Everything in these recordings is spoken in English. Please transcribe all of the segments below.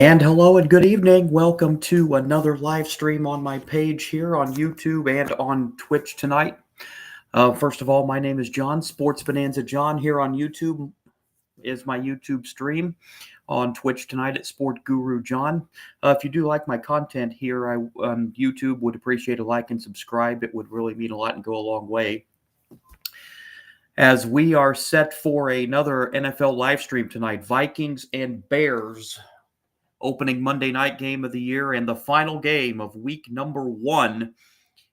And hello and good evening. Welcome to another live stream on my page here on YouTube and on Twitch tonight. First of all, my name is John, Sports Bonanza John here on YouTube is my YouTube stream. On Twitch tonight at Sport Guru John. If you do like my content here on YouTube, would appreciate a like and subscribe. It would really mean a lot and go a long way. As we are set for another NFL live stream tonight, Vikings and Bears. Opening Monday night game of the year and the final game of week number 1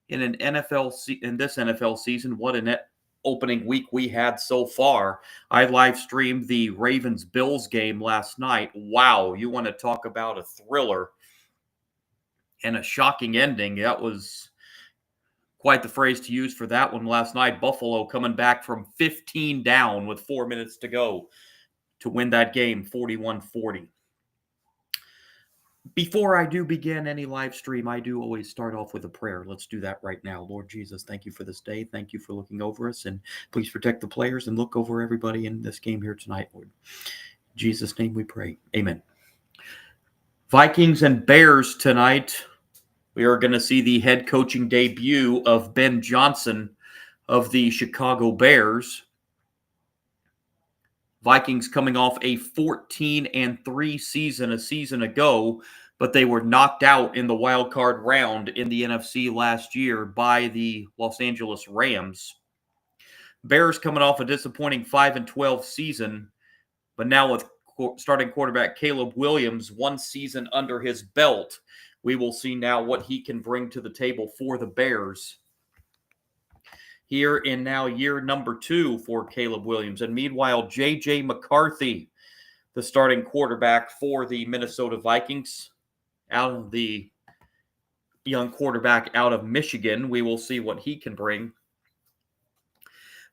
in this NFL season. What an opening week we had so far. I live streamed the Ravens-Bills game last night. Wow, you want to talk about a thriller and a shocking ending. That was quite the phrase to use for that one last night. Buffalo coming back from 15 down with 4 minutes to go to win that game 41-40. Before I do begin any live stream, I do always start off with a prayer. Let's do that right now. Lord Jesus, thank you for this day. Thank you for looking over us, and please protect the players and look over everybody in this game here tonight, Lord. In Jesus' name we pray. Amen. Vikings and Bears tonight. We are going to see the head coaching debut of Ben Johnson of the Chicago Bears. Vikings coming off a 14-3 season a season ago, but they were knocked out in the wild card round in the NFC last year by the Los Angeles Rams. Bears coming off a disappointing 5-12 season, but now with starting quarterback Caleb Williams 1 season under his belt, we will see now what he can bring to the table for the Bears. Here in now year number 2 for Caleb Williams. And meanwhile, J.J. McCarthy, the starting quarterback for the Minnesota Vikings, out of the young quarterback out of Michigan. We will see what he can bring.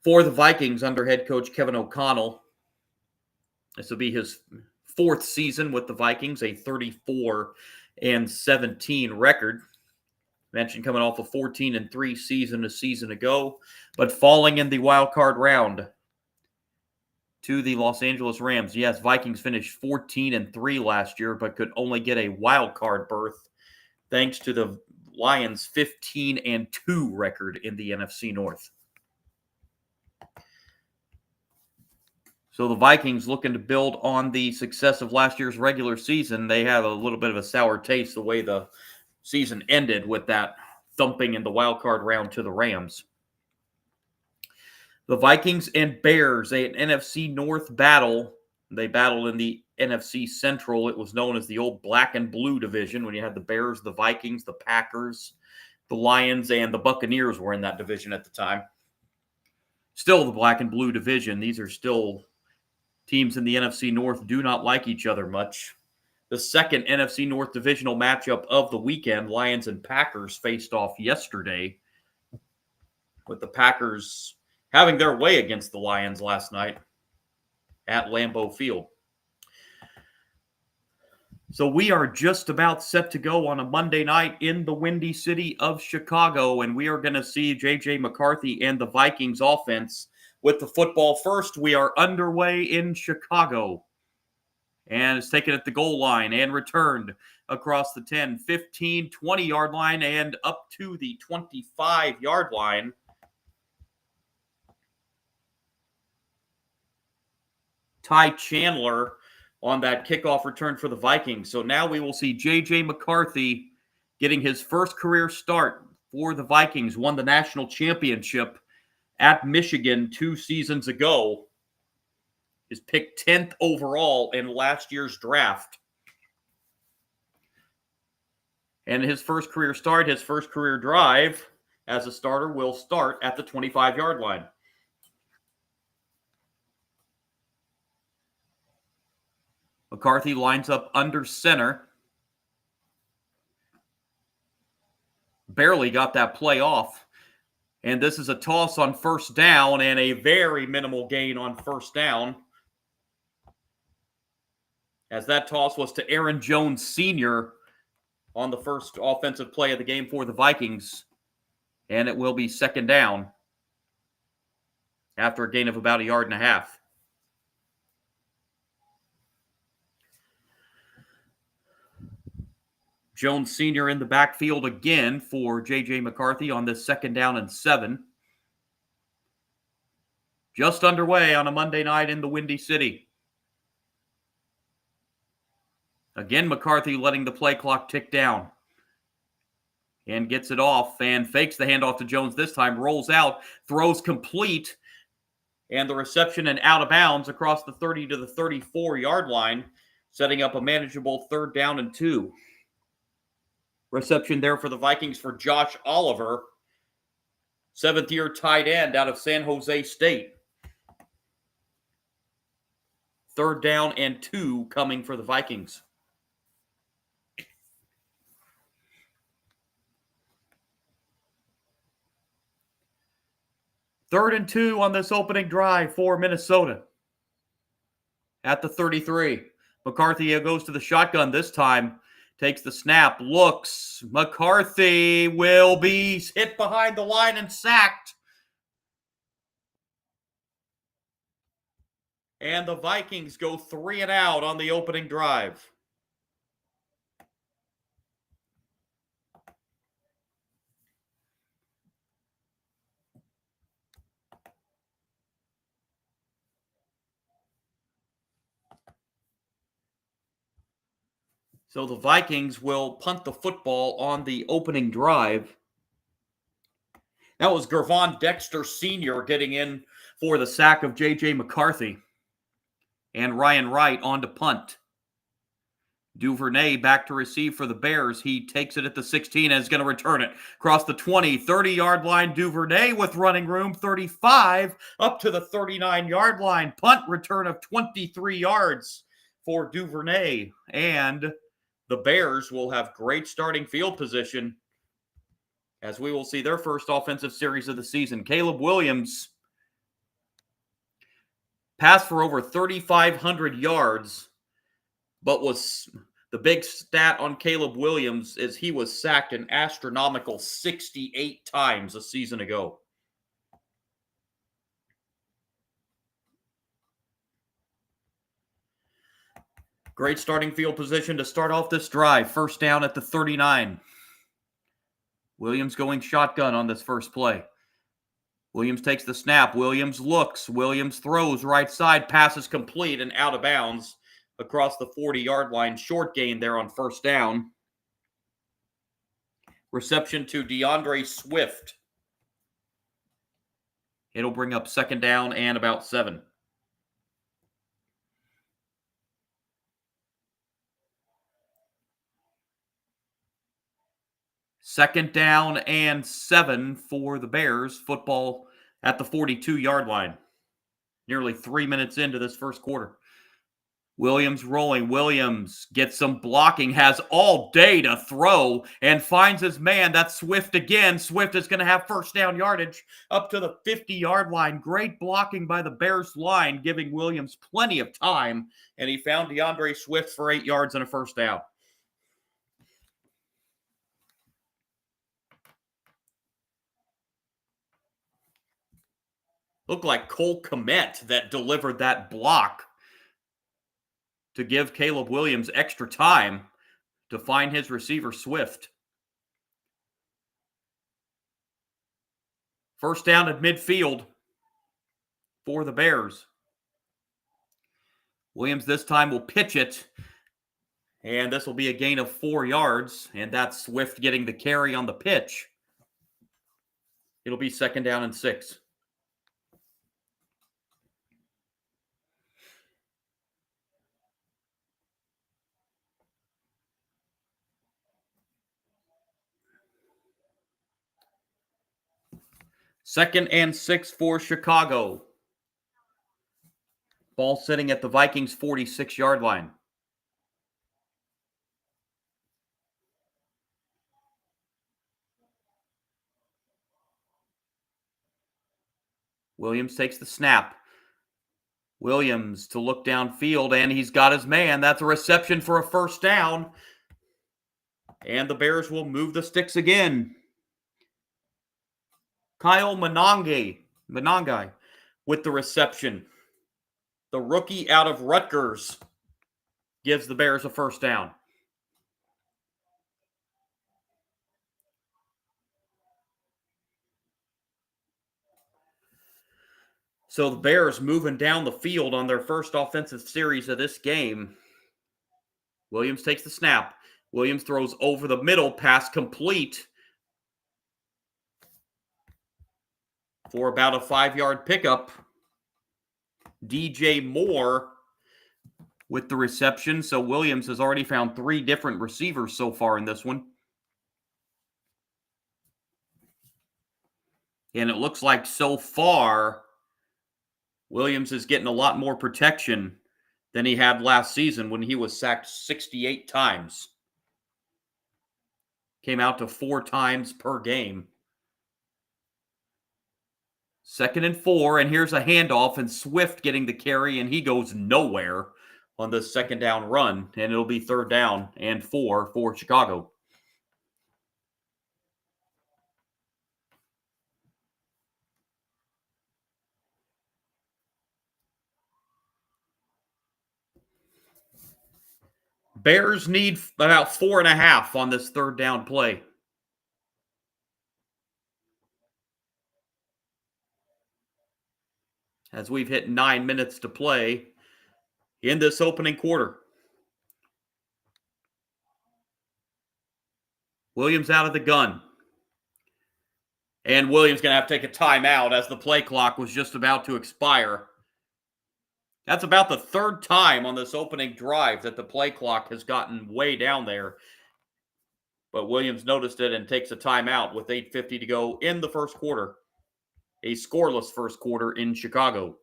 For the Vikings under head coach Kevin O'Connell, this will be his 4th season with the Vikings, a 34-17 record. Mentioned coming off a 14-3 season a season ago, but falling in the wild card round to the Los Angeles Rams. Yes, Vikings finished 14-3 last year, but could only get a wild card berth thanks to the Lions' 15-2 record in the NFC North. So the Vikings looking to build on the success of last year's regular season. They have a little bit of a sour taste the way the season ended with that thumping in the wild card round to the Rams. The Vikings and Bears, an NFC North battle. They battled in the NFC Central. It was known as the old black and blue division when you had the Bears, the Vikings, the Packers, the Lions, and the Buccaneers were in that division at the time. Still the black and blue division. These are still teams in the NFC North do not like each other much. The second NFC North divisional matchup of the weekend, Lions and Packers faced off yesterday, with the Packers having their way against the Lions last night at Lambeau Field. So we are just about set to go on a Monday night in the windy city of Chicago, and we are going to see J.J. McCarthy and the Vikings offense with the football first. We are underway in Chicago. And it's taken at the goal line and returned across the 10, 15, 20-yard line and up to the 25-yard line. Ty Chandler on that kickoff return for the Vikings. So now we will see J.J. McCarthy getting his first career start for the Vikings. Won the national championship at Michigan 2 seasons ago. Is picked 10th overall in last year's draft. And his first career start, his first career drive as a starter will start at the 25-yard line. McCarthy lines up under center. Barely got that play off. And this is a toss on first down and a very minimal gain on first down, as that toss was to Aaron Jones Sr. on the first offensive play of the game for the Vikings. And it will be second down after a gain of about 1.5 yards. Jones Sr. in the backfield again for J.J. McCarthy on this 2nd down and 7. Just underway on a Monday night in the Windy City. Again, McCarthy letting the play clock tick down. And gets it off and fakes the handoff to Jones this time. Rolls out, throws complete. And the reception and out of bounds across the 30 to the 34-yard line, setting up a manageable 3rd down and 2. Reception there for the Vikings for Josh Oliver, 7th-year tight end out of San Jose State. 3rd down and 2 coming for the Vikings. Third and 2 on this opening drive for Minnesota. At the 33. McCarthy goes to the shotgun this time. Takes the snap, looks. McCarthy will be hit behind the line and sacked. And the Vikings go 3 and out on the opening drive. So the Vikings will punt the football on the opening drive. That was Gervon Dexter Sr. getting in for the sack of J.J. McCarthy. And Ryan Wright on to punt. Duvernay back to receive for the Bears. He takes it at the 16 and is going to return it. Across the 20, 30-yard line. Duvernay with running room. 35 up to the 39-yard line. Punt return of 23 yards for Duvernay. And the Bears will have great starting field position as we will see their first offensive series of the season. Caleb Williams passed for over 3,500 yards, but was the big stat on Caleb Williams is he was sacked an astronomical 68 times a season ago. Great starting field position to start off this drive. 1st down at the 39. Williams going shotgun on this first play. Williams takes the snap. Williams looks. Williams throws right side. Passes complete and out of bounds across the 40-yard line. Short gain there on 1st down. Reception to DeAndre Swift. It'll bring up 2nd down and about 7. Second down and 7 for the Bears. Football at the 42-yard line. Nearly 3 minutes into this first quarter. Williams rolling. Williams gets some blocking, has all day to throw, and finds his man. That's Swift again. Swift is going to have 1st down yardage up to the 50-yard line. Great blocking by the Bears line, giving Williams plenty of time, and he found DeAndre Swift for 8 yards and a 1st down. Looked like Cole Kmet that delivered that block to give Caleb Williams extra time to find his receiver Swift. 1st down at midfield for the Bears. Williams this time will pitch it, and this will be a gain of 4 yards, and that's Swift getting the carry on the pitch. It'll be 2nd down and 6. Second and 6 for Chicago. Ball sitting at the Vikings' 46-yard line. Williams takes the snap. Williams to look downfield, and he's got his man. That's a reception for a 1st down. And the Bears will move the sticks again. Kyle Monangai with the reception. The rookie out of Rutgers gives the Bears a 1st down. So the Bears moving down the field on their first offensive series of this game. Williams takes the snap. Williams throws over the middle, pass complete for about a 5-yard pickup. DJ Moore with the reception. So Williams has already found 3 different receivers so far in this one. And it looks like so far, Williams is getting a lot more protection than he had last season when he was sacked 68 times. Came out to 4 times per game. 2nd and 4, and here's a handoff, and Swift getting the carry, and he goes nowhere on the 2nd down run, and it'll be 3rd down and 4 for Chicago. Bears need about 4.5 on this 3rd down play. As we've hit 9 minutes to play in this opening quarter. Williams out of the gun. And Williams going to have to take a timeout as the play clock was just about to expire. That's about the 3rd time on this opening drive that the play clock has gotten way down there. But Williams noticed it and takes a timeout with 8:50 to go in the first quarter. A scoreless first quarter in Chicago.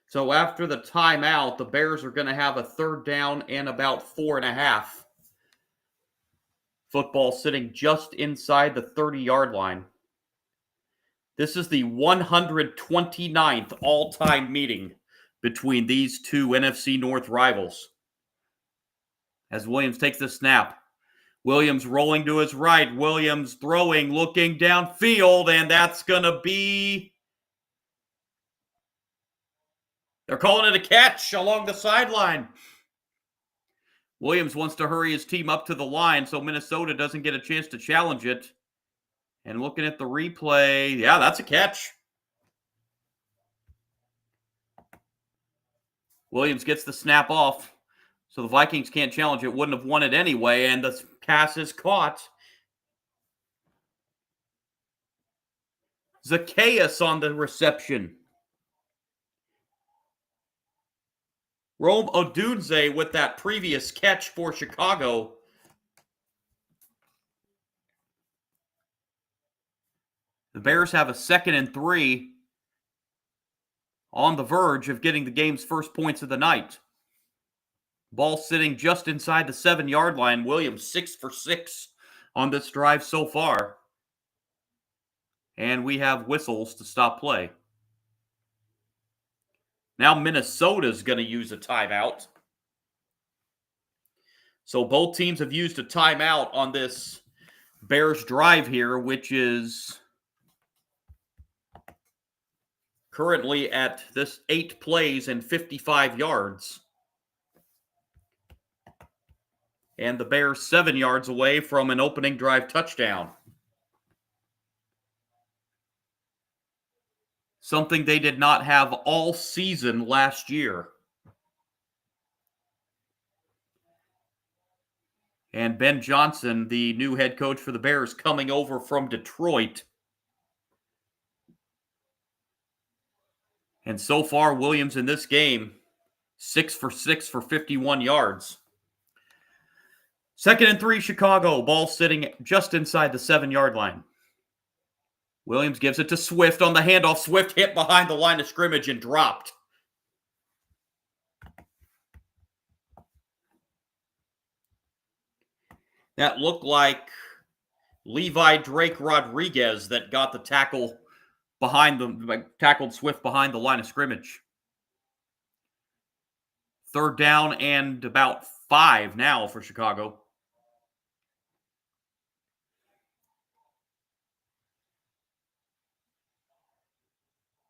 So after the timeout, the Bears are going to have a 3rd down and about 4.5. Football sitting just inside the 30-yard line. This is the 129th all-time meeting between these two NFC North rivals. As Williams takes the snap. Williams rolling to his right. Williams throwing, looking downfield, and that's going to be... They're calling it a catch along the sideline. Williams wants to hurry his team up to the line so Minnesota doesn't get a chance to challenge it. And looking at the replay, yeah, that's a catch. Williams gets the snap off, so the Vikings can't challenge it. Wouldn't have won it anyway, and the pass is caught. Zacchaeus on the reception. Rome Odunze with that previous catch for Chicago. The Bears have a 2nd and 3 on the verge of getting the game's first points of the night. Ball sitting just inside the 7-yard line. Williams 6 for 6 on this drive so far. And we have whistles to stop play. Now Minnesota's going to use a timeout. So both teams have used a timeout on this Bears drive here, which is currently at this 8 plays and 55 yards. And the Bears 7 yards away from an opening drive touchdown. Something they did not have all season last year. And Ben Johnson, the new head coach for the Bears, coming over from Detroit. And so far, Williams in this game, 6 for 6 for 51 yards. 2nd and 3, Chicago. Ball sitting just inside the 7-yard line. Williams gives it to Swift on the handoff. Swift hit behind the line of scrimmage and dropped. That looked like Levi Drake Rodriguez that got the tackle tackled Swift behind the line of scrimmage. 3rd down and about 5 now for Chicago.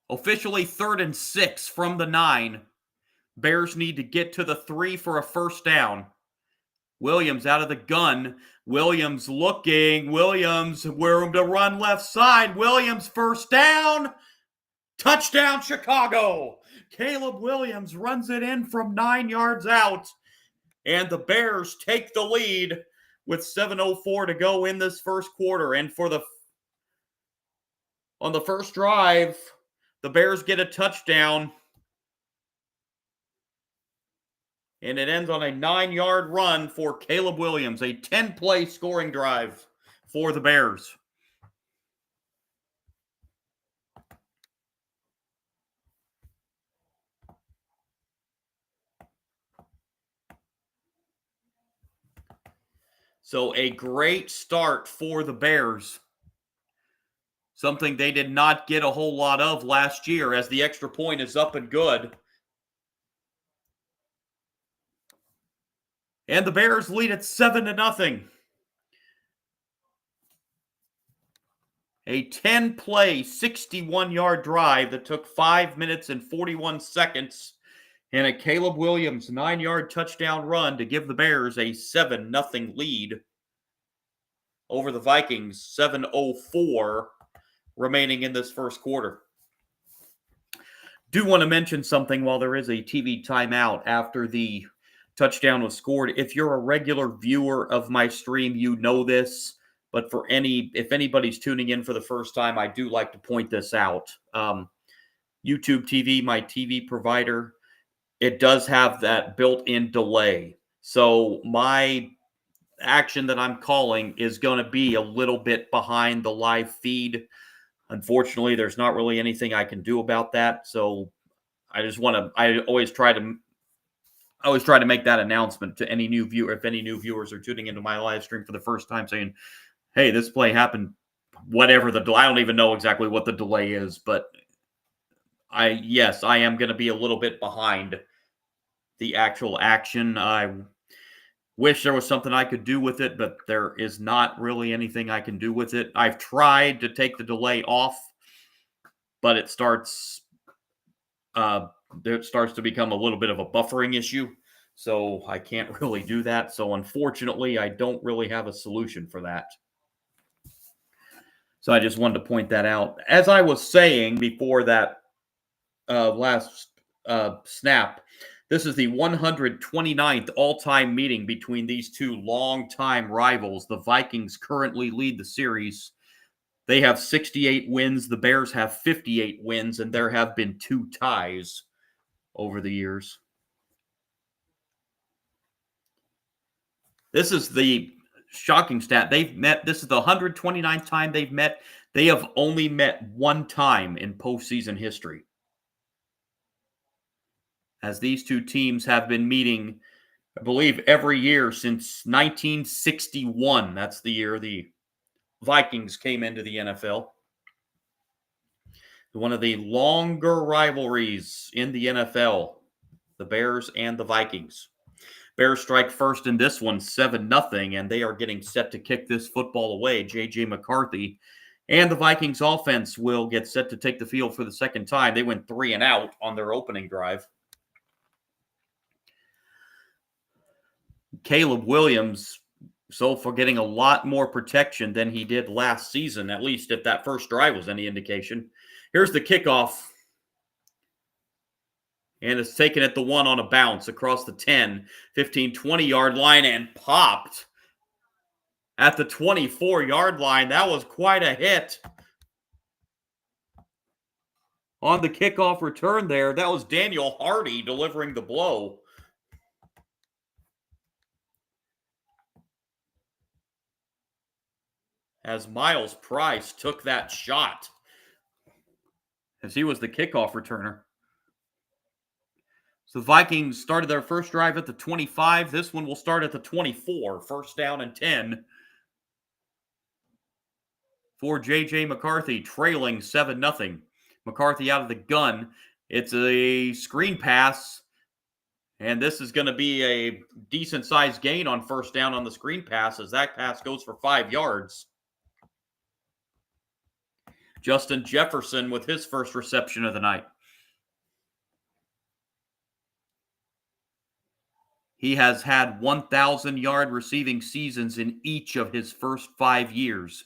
Officially 3rd and 6 from the 9. Bears need to get to the 3 for a first down. Williams out of the gun. Williams looking. Williams, room to run left side. Williams first down. Touchdown Chicago. Caleb Williams runs it in from 9 yards out. And the Bears take the lead with 7:04 to go in this first quarter. And on the first drive, the Bears get a touchdown. And it ends on a 9-yard run for Caleb Williams, a 10-play scoring drive for the Bears. So a great start for the Bears. Something they did not get a whole lot of last year, as the extra point is up and good. And the Bears lead at 7-0. A 10-play, 61-yard drive that took 5 minutes and 41 seconds, and a Caleb Williams 9-yard touchdown run to give the Bears a 7-0 lead over the Vikings. 7:04 remaining in this first quarter. Do want to mention something while there is a TV timeout after the touchdown was scored. If you're a regular viewer of my stream, you know this. But if anybody's tuning in for the first time, I do like to point this out. YouTube TV, my TV provider, it does have that built-in delay. So my action that I'm calling is going to be a little bit behind the live feed. Unfortunately, there's not really anything I can do about that. So I always try to make that announcement to any new viewer. If any new viewers are tuning into my live stream for the first time, saying, hey, this play happened, whatever the delay. I don't even know exactly what the delay is, but I am going to be a little bit behind the actual action. I wish there was something I could do with it, but there is not really anything I can do with it. I've tried to take the delay off, but it starts to become a little bit of a buffering issue, so I can't really do that. So unfortunately, I don't really have a solution for that. So I just wanted to point that out. As I was saying before that last snap, this is the 129th all-time meeting between these two longtime rivals. The Vikings currently lead the series. They have 68 wins. The Bears have 58 wins, and there have been 2 ties over the years. This is the shocking stat. This is the 129th time they've met. They have only met 1 time in postseason history, as these two teams have been meeting, I believe, every year since 1961. That's the year the Vikings came into the NFL. One of the longer rivalries in the NFL, the Bears and the Vikings. Bears strike first in this one, 7-0, and they are getting set to kick this football away. J.J. McCarthy and the Vikings offense will get set to take the field for the second time. They went 3 and out on their opening drive. Caleb Williams, so for getting a lot more protection than he did last season, at least if that first drive was any indication. Here's the kickoff. And it's taken at the 1 on a bounce across the 10, 15, 20-yard line and popped at the 24-yard line. That was quite a hit. On the kickoff return there, that was Daniel Hardy delivering the blow. As Miles Price took that shot, as he was the kickoff returner. So the Vikings started their first drive at the 25. This one will start at the 24. First down and 10 for J.J. McCarthy, trailing 7-0. McCarthy out of the gun. It's a screen pass. And this is going to be a decent-sized gain on first down on the screen pass as that pass goes for 5 yards. Justin Jefferson with his first reception of the night. He has had 1,000-yard receiving seasons in each of his first 5 years.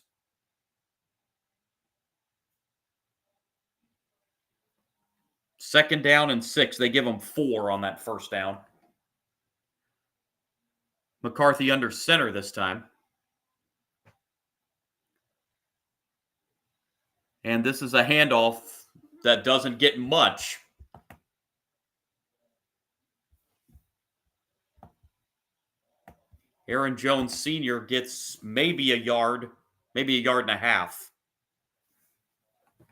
Second down and 6. They give him 4 on that first down. McCarthy under center this time. And this is a handoff that doesn't get much. Aaron Jones Sr. gets maybe a yard and a half.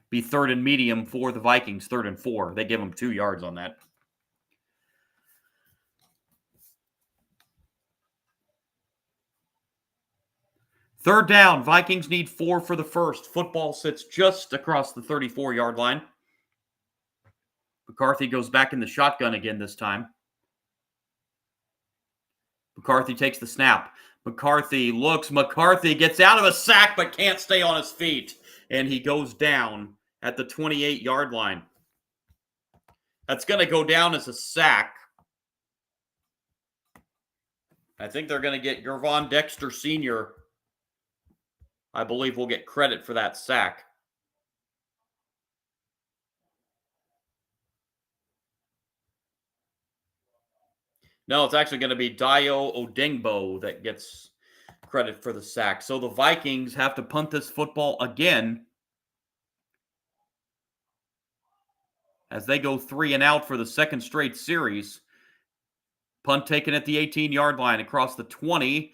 Be third and medium for the Vikings, 3rd and 4. They give him 2 yards on that. Third down, Vikings need 4 for the first. Football sits just across the 34-yard line. McCarthy goes back in the shotgun again this time. McCarthy takes the snap. McCarthy looks. McCarthy gets out of a sack but can't stay on his feet. And he goes down at the 28-yard line. That's going to go down as a sack. I think they're going to get Gervon Dexter Sr. I believe will get credit for that sack. No, it's actually going to be Dayo Odengbo that gets credit for the sack. So the Vikings have to punt this football again as they go 3 and out for the second straight series. Punt taken at the 18-yard line across the 20,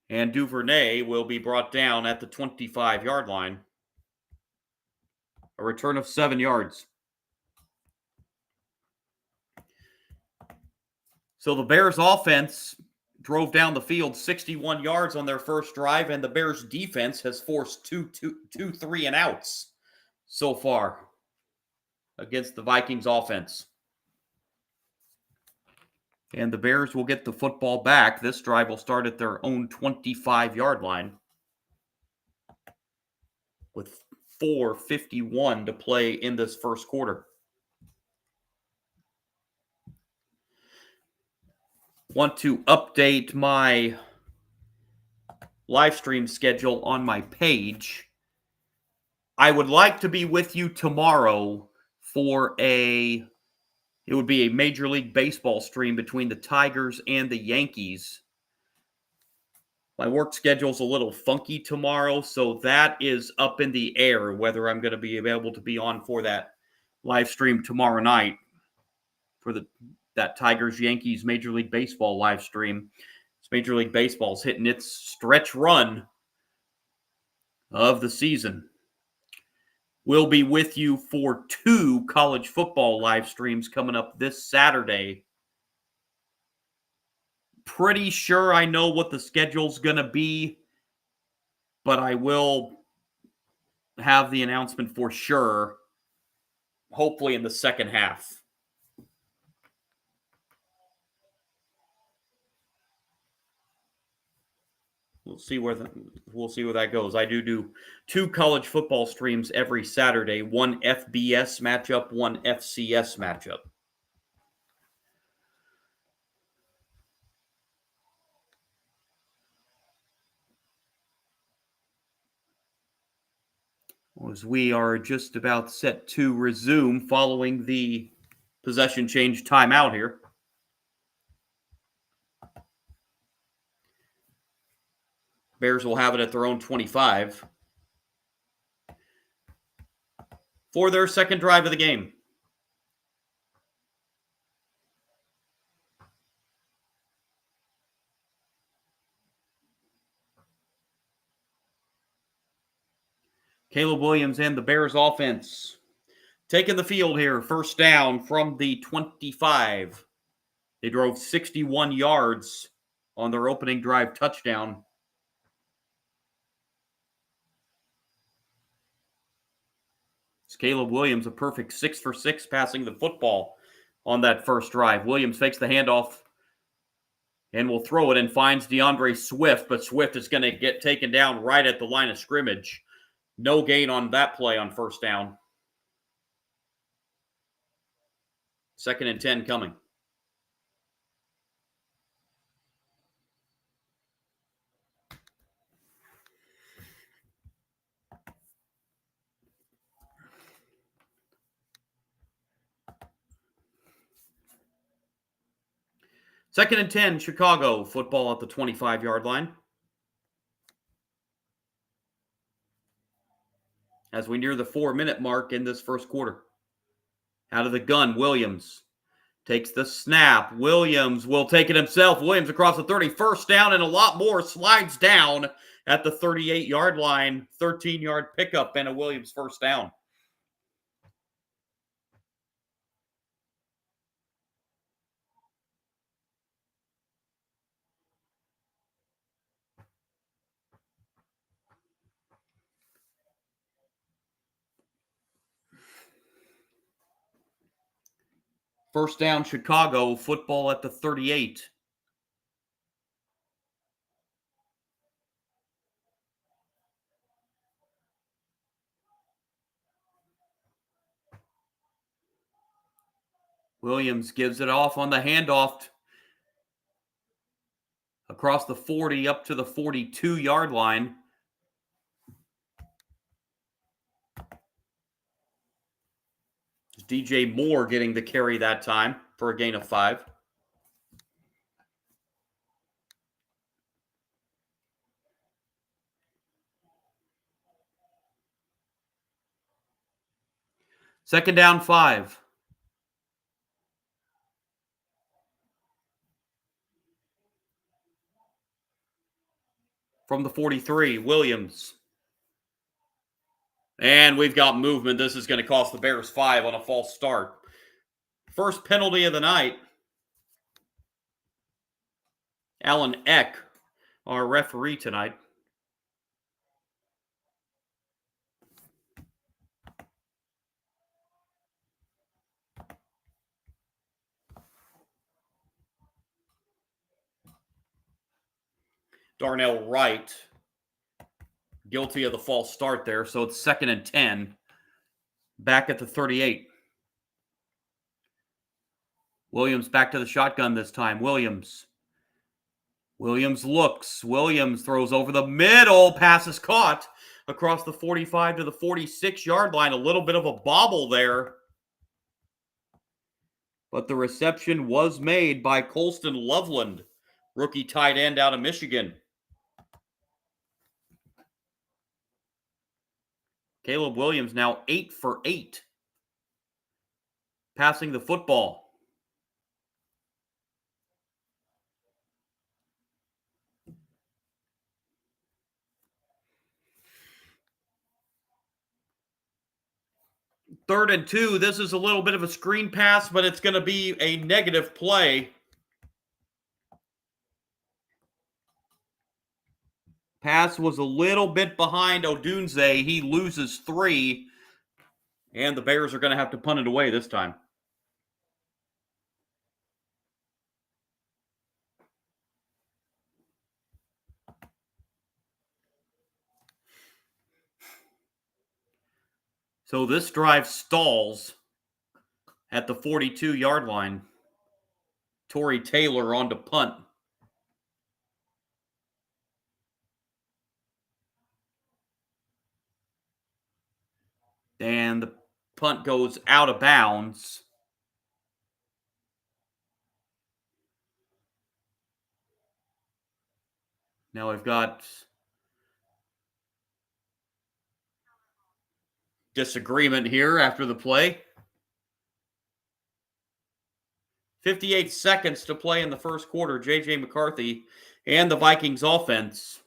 and Duvernay will be brought down at the 25-yard line. A return of 7 yards. So the Bears offense drove down the field 61 yards on their first drive, and the Bears defense has forced two 3 and outs so far against the Vikings offense. And the Bears will get the football back. This drive will start at their own 25-yard line with 4:51 to play in this first quarter. Want to update my live stream schedule on my page. I would like to be with you tomorrow for it would be a Major League Baseball stream between the Tigers and the Yankees. My work schedule's a little funky tomorrow, so that is up in the air whether I'm going to be able to be on for that live stream tomorrow night for that Tigers-Yankees Major League Baseball live stream. Major League Baseball's hitting its stretch run of the season. We'll be with you for 2 college football live streams coming up this Saturday. Pretty sure I know what the schedule's going to be, but I will have the announcement for sure, hopefully in the second half. We'll see where that goes. I do 2 college football streams every Saturday, 1 FBS matchup, 1 FCS matchup. As we are just about set to resume following the possession change timeout here. Bears will have it at their own 25 for their second drive of the game. Caleb Williams and the Bears offense taking the field here. First down from the 25. They drove 61 yards on their opening drive touchdown. It's Caleb Williams, a perfect 6 for 6 passing the football on that first drive. Williams fakes the handoff and will throw it and finds DeAndre Swift, but Swift is going to get taken down right at the line of scrimmage. No gain on that play on first down. 2nd and 10 coming. Second and 10, Chicago. Football at the 25-yard line. As we near the 4-minute mark in this first quarter. Out of the gun, Williams takes the snap. Williams will take it himself. Williams across the 30, first down and a lot more. Slides down at the 38-yard line. 13-yard pickup and a Williams first down. First down, Chicago. Football at the 38. Williams gives it off on the handoff across the 40 up to the 42-yard line. DJ Moore getting the carry that time for a gain of 5. Second down, 5. From the 43, Williams. And we've got movement. This is going to cost the Bears 5 on a false start. First penalty of the night. Alan Eck, our referee tonight. Darnell Wright, guilty of the false start there, so it's 2nd and 10. Back at the 38. Williams back to the shotgun this time. Williams looks. Williams throws over the middle. Pass is caught across the 45 to the 46-yard line. A little bit of a bobble there. But the reception was made by Colston Loveland, rookie tight end out of Michigan. Caleb Williams now 8 for 8. Passing the football. Third and 2. This is a little bit of a screen pass, but it's going to be a negative play. Pass was a little bit behind Odunze. He loses 3. And the Bears are going to have to punt it away this time. So this drive stalls at the 42-yard line. Torrey Taylor on to punt. And the punt goes out of bounds. Now we've got disagreement here after the play. 58 seconds to play in the first quarter. J.J. McCarthy and the Vikings offense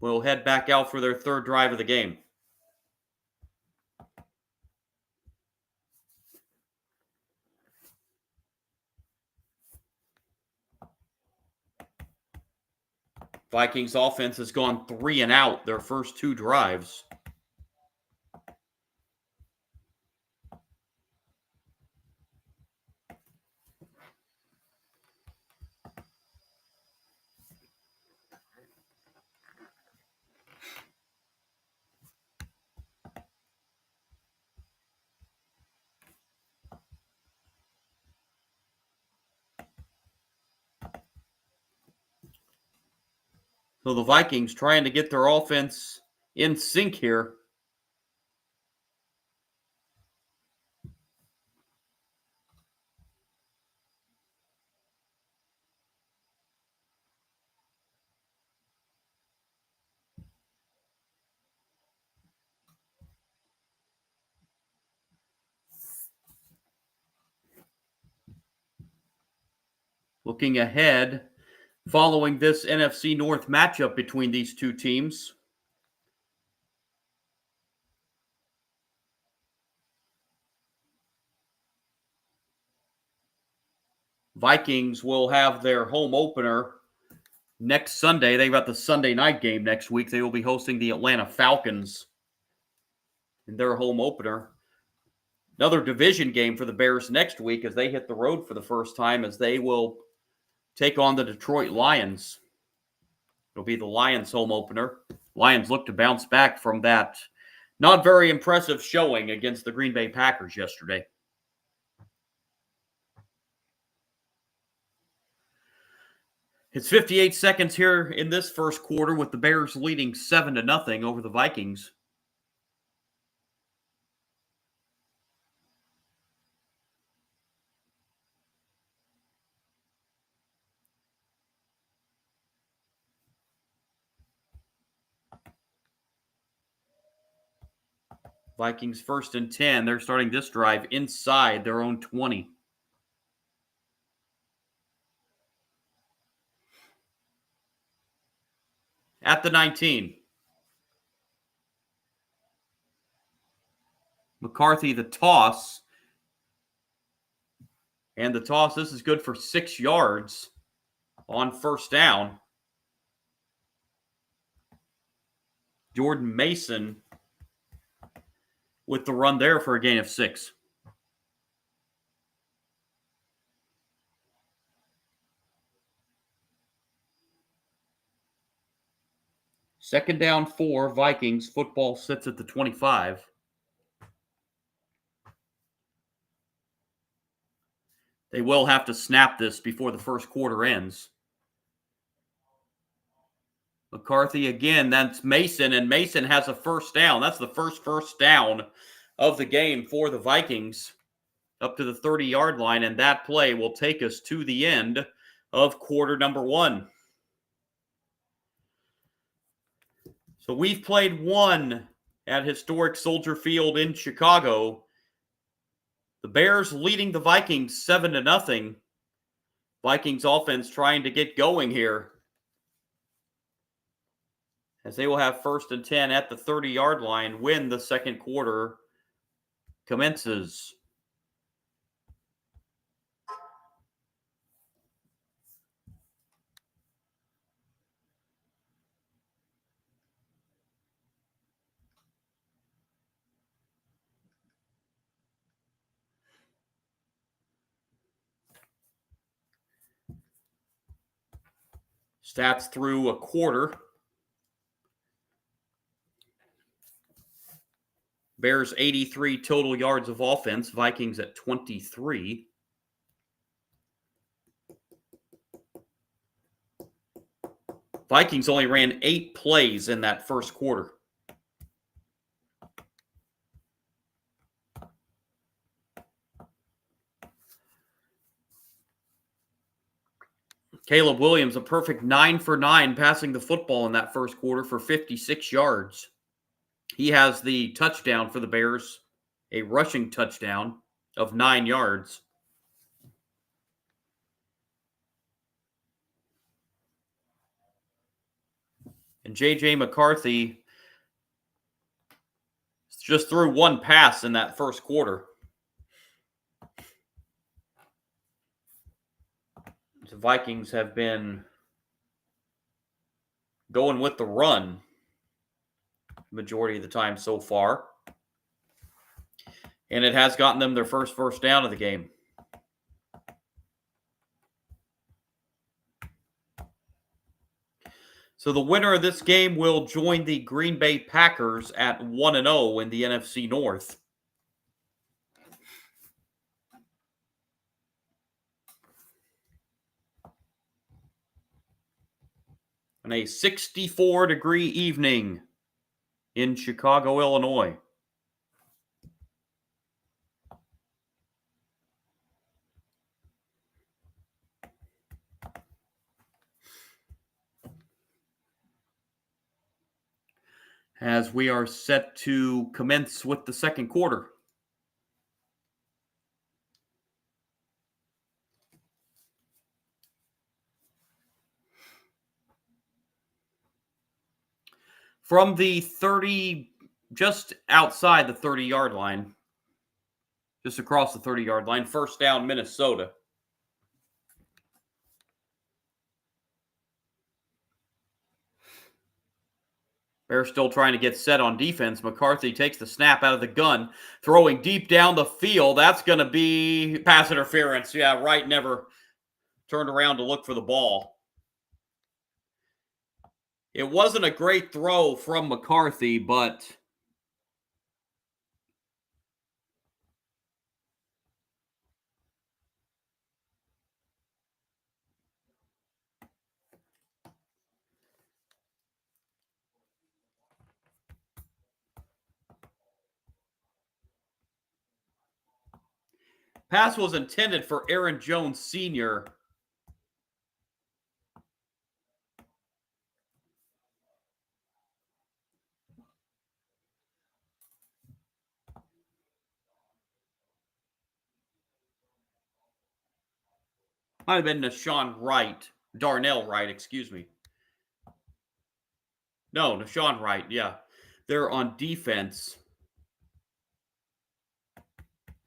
will head back out for their third drive of the game. Vikings offense has gone 3 and out their first 2 drives. So the Vikings trying to get their offense in sync here. Looking ahead, following this NFC North matchup between these two teams, Vikings will have their home opener next Sunday. They've got the Sunday night game next week. They will be hosting the Atlanta Falcons in their home opener. Another division game for the Bears next week as they hit the road for the first time, as they will take on the Detroit Lions. It'll be the Lions' home opener. Lions look to bounce back from that not very impressive showing against the Green Bay Packers yesterday. It's 58 seconds here in this first quarter with the Bears leading 7-0 over the Vikings. Vikings 1st and 10. They're starting this drive inside their own 20. At the 19. McCarthy, the toss. And the toss, this is good for 6 yards on first down. Jordan Mason with the run there for a gain of 6. Second down 4, Vikings. Football sits at the 25. They will have to snap this before the first quarter ends. McCarthy again, that's Mason, and Mason has a first down. That's the first down of the game for the Vikings up to the 30-yard line, and that play will take us to the end of quarter number 1. So we've played one at historic Soldier Field in Chicago. The Bears leading the Vikings 7-0. Vikings offense trying to get going here, as they will have 1st and 10 at the 30-yard line when the second quarter commences. Stats through a quarter. Bears 83 total yards of offense. Vikings at 23. Vikings only ran 8 plays in that first quarter. Caleb Williams, a perfect 9 for 9 passing the football in that first quarter for 56 yards. He has the touchdown for the Bears, a rushing touchdown of 9 yards. And J.J. McCarthy just threw 1 pass in that first quarter. The Vikings have been going with the run majority of the time so far. And it has gotten them their first down of the game. So the winner of this game will join the Green Bay Packers at 1-0 in the NFC North. on a 64-degree evening in Chicago, Illinois. As we are set to commence with the second quarter. From the 30, just outside the 30-yard line, just across the 30-yard line, first down, Minnesota. Bears still trying to get set on defense. McCarthy takes the snap out of the gun, throwing deep down the field. That's going to be pass interference. Yeah, Wright never turned around to look for the ball. It wasn't a great throw from McCarthy, but pass was intended for Aaron Jones Sr. Might have been Darnell Wright, excuse me. No, Nashawn Wright, yeah. They're on defense.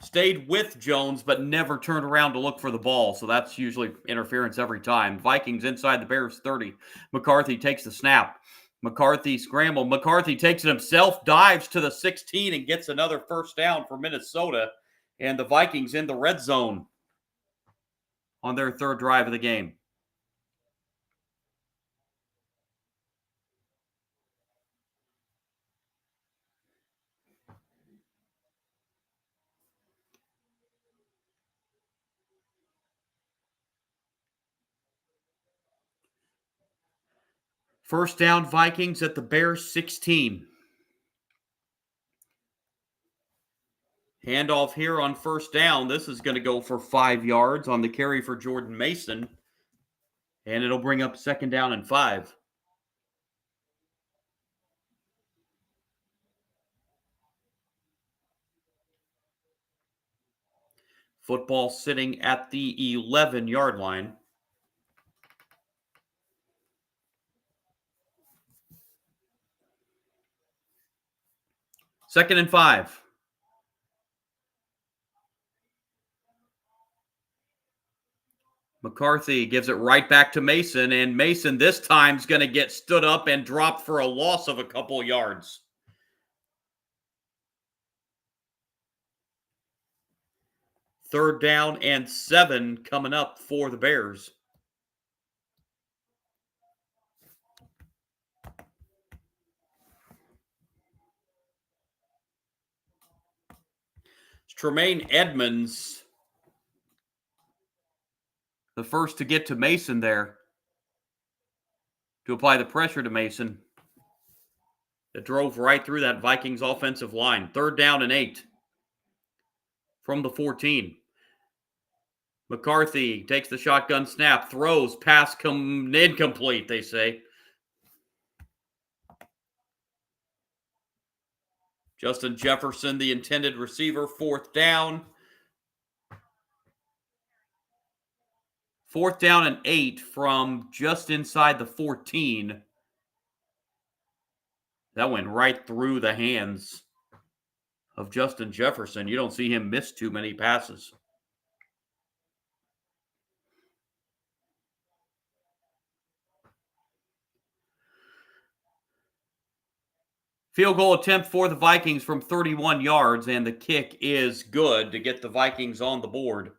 Stayed with Jones, but never turned around to look for the ball. So that's usually interference every time. Vikings inside the Bears 30. McCarthy takes the snap. McCarthy scramble. McCarthy takes it himself, dives to the 16, and gets another first down for Minnesota. And the Vikings in the red zone on their third drive of the game. First down, Vikings at the Bears 16. Handoff here on first down. This is going to go for 5 yards on the carry for Jordan Mason. And it'll bring up second down and 5. Football sitting at the 11-yard line. Second and 5. McCarthy gives it right back to Mason, and Mason this time is going to get stood up and dropped for a loss of a couple yards. Third down and 7 coming up for the Bears. It's Tremaine Edmonds, the first to get to Mason there, to apply the pressure to Mason. That drove right through that Vikings offensive line. Third down and 8 from the 14. McCarthy takes the shotgun snap, throws, pass incomplete, they say. Justin Jefferson, the intended receiver, fourth down. Fourth down and 8 from just inside the 14. That went right through the hands of Justin Jefferson. You don't see him miss too many passes. Field goal attempt for the Vikings from 31 yards, and the kick is good to get the Vikings on the board.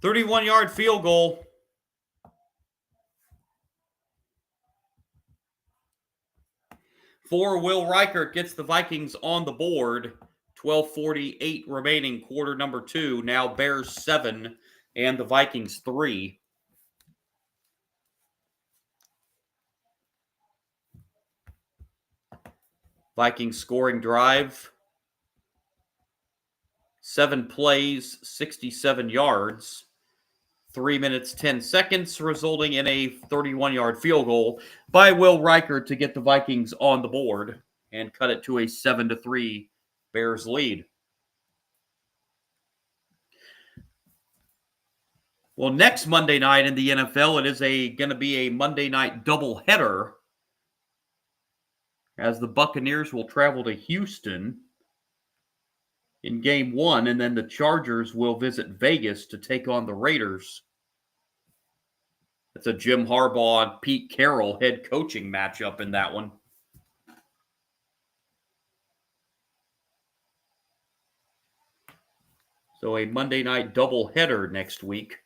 "31-yard field goal. For Will Reichert gets the Vikings on the board. 12:48 remaining, quarter number 2. Now Bears 7, and the Vikings 3. Vikings scoring drive, 7 plays, 67 yards, 3 minutes, 10 seconds, resulting in a 31-yard field goal by Will Reichert to get the Vikings on the board and cut it to a 7-3 Bears lead. Well, next Monday night in the NFL, it is going to be a Monday night doubleheader as the Buccaneers will travel to Houston in game 1, and then the Chargers will visit Vegas to take on the Raiders. It's a Jim Harbaugh and Pete Carroll head coaching matchup in that one. So a Monday night doubleheader next week.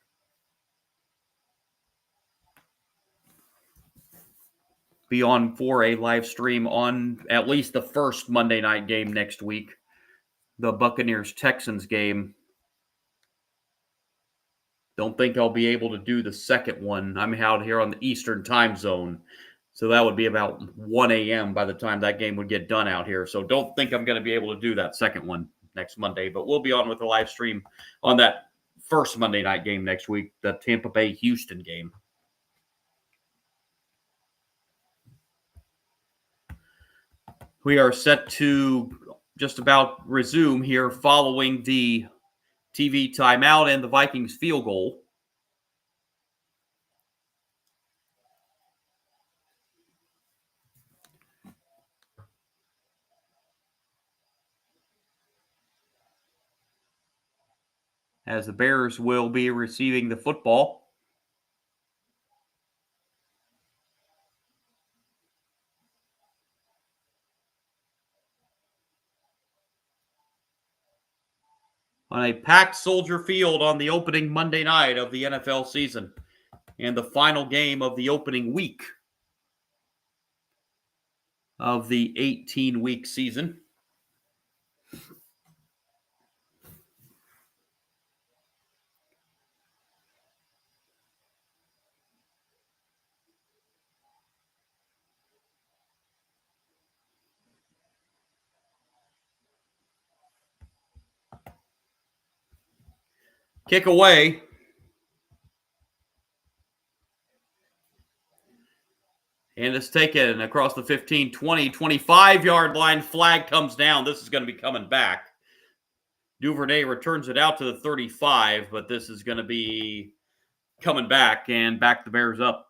Be on for a live stream on at least the first Monday night game next week, the Buccaneers-Texans game. Don't think I'll be able to do the second one. I'm out here on the Eastern time zone, so that would be about 1 a.m. by the time that game would get done out here. So don't think I'm going to be able to do that second one next Monday, but we'll be on with a live stream on that first Monday night game next week, the Tampa Bay-Houston game. We are set to just about resume here following the TV timeout and the Vikings field goal. As the Bears will be receiving the football. On a packed Soldier Field on the opening Monday night of the NFL season and the final game of the opening week of the 18-week season. Kick away. And it's taken across the 15, 20, 25-yard line. Flag comes down. This is going to be coming back. Duvernay returns it out to the 35, but this is going to be coming back and back the Bears up.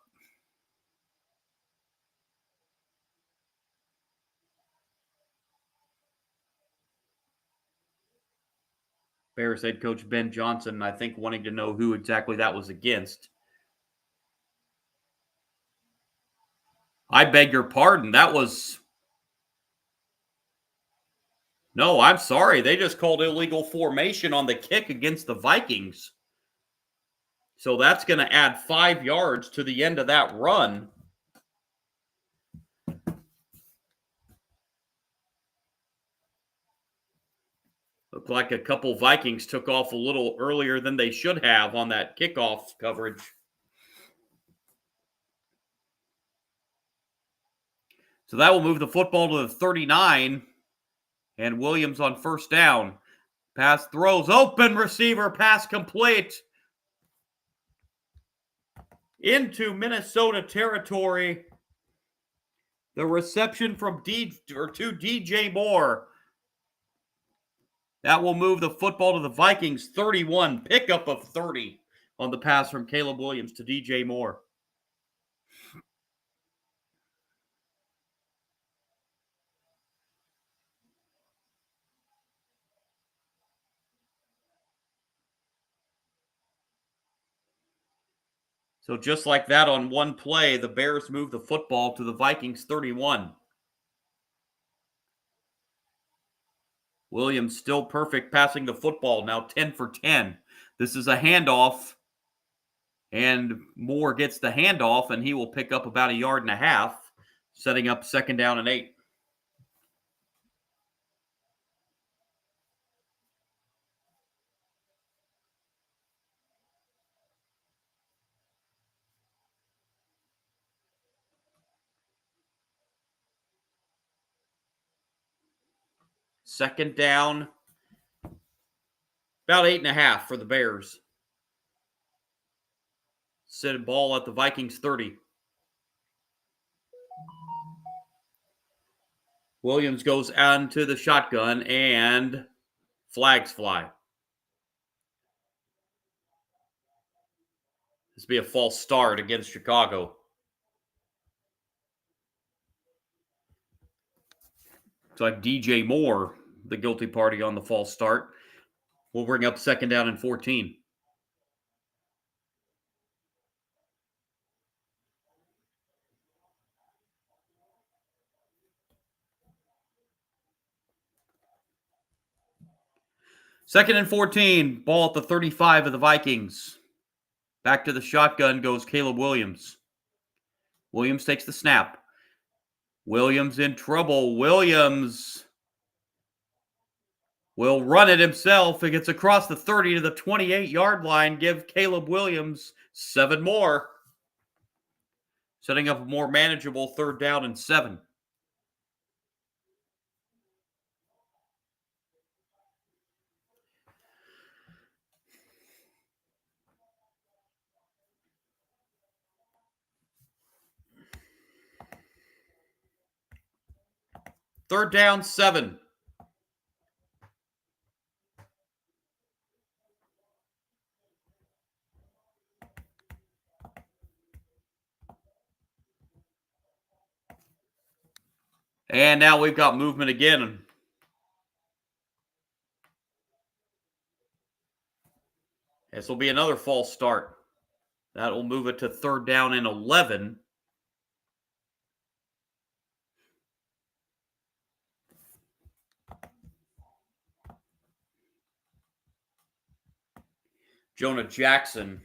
Bears head coach Ben Johnson, I think, wanting to know who exactly that was against. I beg your pardon. That was... No, I'm sorry. They just called illegal formation on the kick against the Vikings. So that's going to add 5 yards to the end of that run. Looked like a couple Vikings took off a little earlier than they should have on that kickoff coverage. So that will move the football to the 39. And Williams on first down. Pass throws, open receiver, pass complete. Into Minnesota territory. The reception from DJ Moore. That will move the football to the Vikings 31, pickup of 30 on the pass from Caleb Williams to DJ Moore. So just like that on one play, the Bears move the football to the Vikings 31. Williams still perfect passing the football, now 10 for 10. This is a handoff, and Moore gets the handoff, and he will pick up about 1.5 yards, setting up second down and 8. Second down, about 8.5 for the Bears. Set ball at the Vikings 30. Williams goes onto the shotgun and flags fly. This will be a false start against Chicago. It's like DJ Moore, the guilty party on the false start. We'll bring up second down and 14. Second and 14, ball at the 35 of the Vikings. Back to the shotgun goes Caleb Williams. Williams takes the snap. Williams in trouble. Williams will run it himself. It gets across the 30 to the 28-yard line. Give Caleb Williams 7 more. Setting up a more manageable third down and 7. Third down, 7. And now we've got movement again. This will be another false start. That will move it to third down and 11. Jonah Jackson,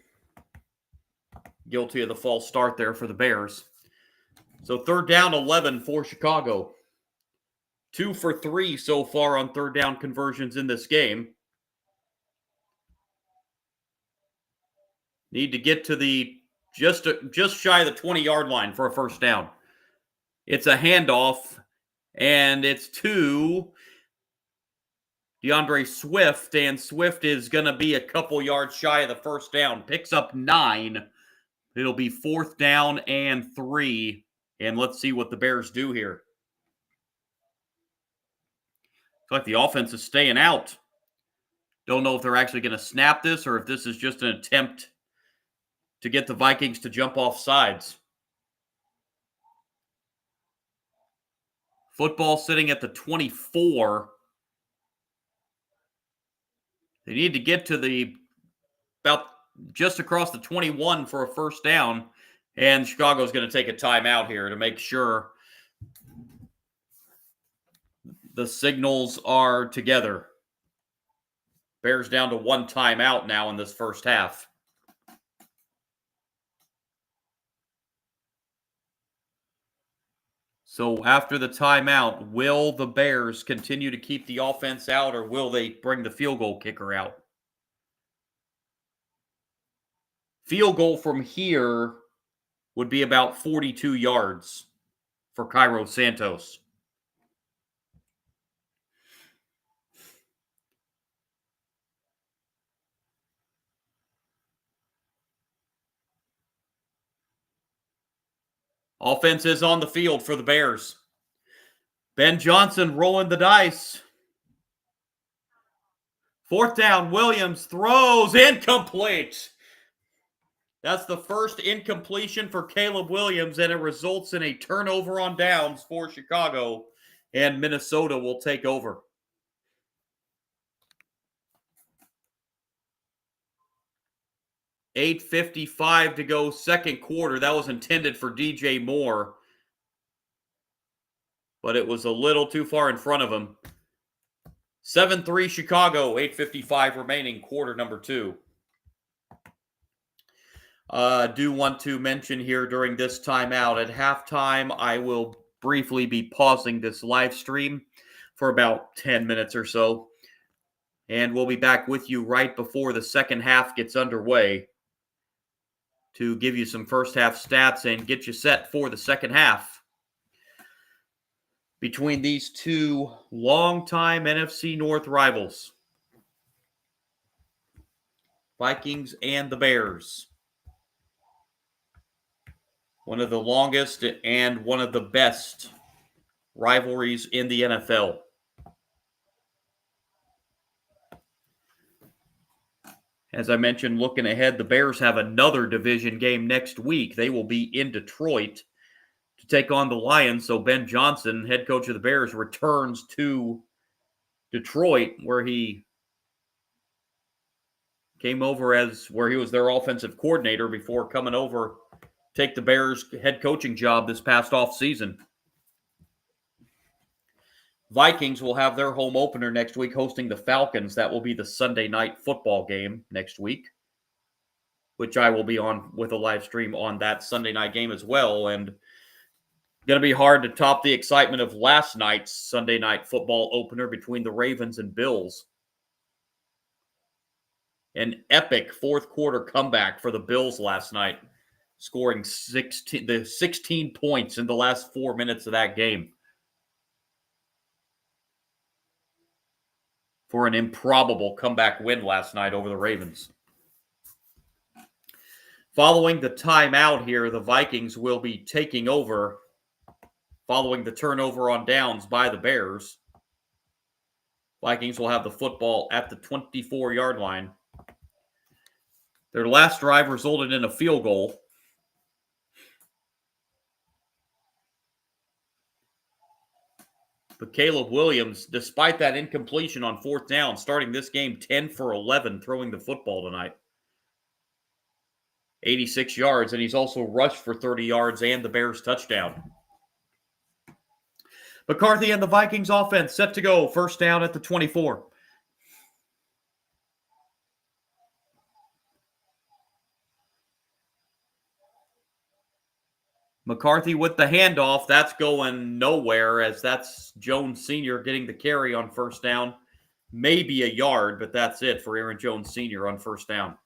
guilty of the false start there for the Bears. So third down, 11 for Chicago. 2 for 3 so far on third down conversions in this game. Need to get to the just shy of the 20-yard line for a first down. It's a handoff, and it's to DeAndre Swift, and Swift is going to be a couple yards shy of the first down. Picks up 9. It'll be fourth down and 3, and let's see what the Bears do here. Looks like the offense is staying out. Don't know if they're actually going to snap this or if this is just an attempt to get the Vikings to jump off sides. Football sitting at the 24. They need to get to the about just across the 21 for a first down, and Chicago's going to take a timeout here to make sure the signals are together. Bears down to 1 timeout now in this first half. So after the timeout, will the Bears continue to keep the offense out, or will they bring the field goal kicker out? Field goal from here would be about 42 yards for Cairo Santos. Offense is on the field for the Bears. Ben Johnson rolling the dice. Fourth down, Williams throws, incomplete. That's the first incompletion for Caleb Williams, and it results in a turnover on downs for Chicago, and Minnesota will take over. $8:55 to go, second quarter. That was intended for DJ Moore, but it was a little too far in front of him. 7-3 Chicago, 8:55 remaining, quarter number 2. Do want to mention here during this timeout, at halftime, I will briefly be pausing this live stream for about 10 minutes or so, and we'll be back with you right before the second half gets underway to give you some first half stats and get you set for the second half. between these two longtime NFC North rivals, Vikings and the Bears. One of the longest and one of the best rivalries in the NFL. As I mentioned, looking ahead, the Bears have another division game next week. They will be in Detroit to take on the Lions. So Ben Johnson, head coach of the Bears, returns to Detroit, where he came over where he was their offensive coordinator before coming over to take the Bears head coaching job this past offseason. Vikings will have their home opener next week hosting the Falcons. That will be the Sunday night football game next week, which I will be on with a live stream on that Sunday night game as well. And going to be hard to top the excitement of last night's Sunday night football opener between the Ravens and Bills. An epic fourth quarter comeback for the Bills last night, scoring 16 points in the last 4 minutes of that game, for an improbable comeback win last night over the Ravens. Following the timeout here, the Vikings will be taking over following the turnover on downs by the Bears. Vikings will have the football at the 24-yard line. Their last drive resulted in a field goal. But Caleb Williams, despite that incompletion on fourth down, starting this game 10 for 11 throwing the football tonight. 86 yards, and he's also rushed for 30 yards and the Bears touchdown. McCarthy and the Vikings offense set to go. First down at the 24. McCarthy with the handoff. That's going nowhere, as that's Jones Sr. getting the carry on first down. Maybe a yard, but that's it for Aaron Jones Sr. on first down.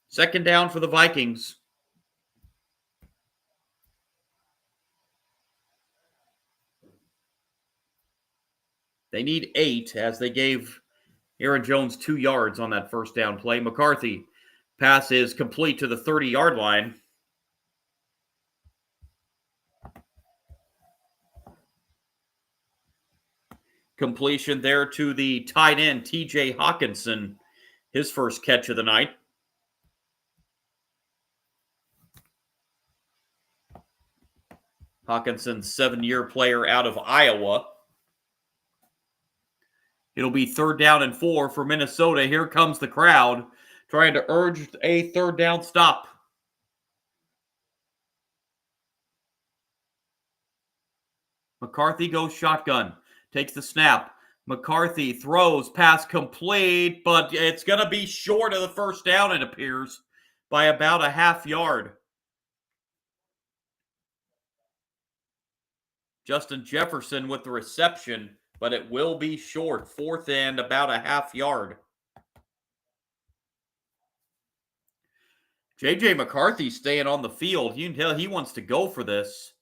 Second down for the Vikings. They need 8, as they gave Aaron Jones 2 yards on that first down play. McCarthy pass is complete to the 30-yard line. Completion there to the tight end, TJ Hawkinson, his first catch of the night. Hawkinson, 7-year player out of Iowa. It'll be third down and 4 for Minnesota. Here comes the crowd trying to urge a third down stop. McCarthy goes shotgun, takes the snap. McCarthy throws, pass complete, but it's going to be short of the first down, it appears, by about a half yard. Justin Jefferson with the reception, but it will be short. Fourth and about a half yard. J.J. McCarthy staying on the field. You can tell he wants to go for this.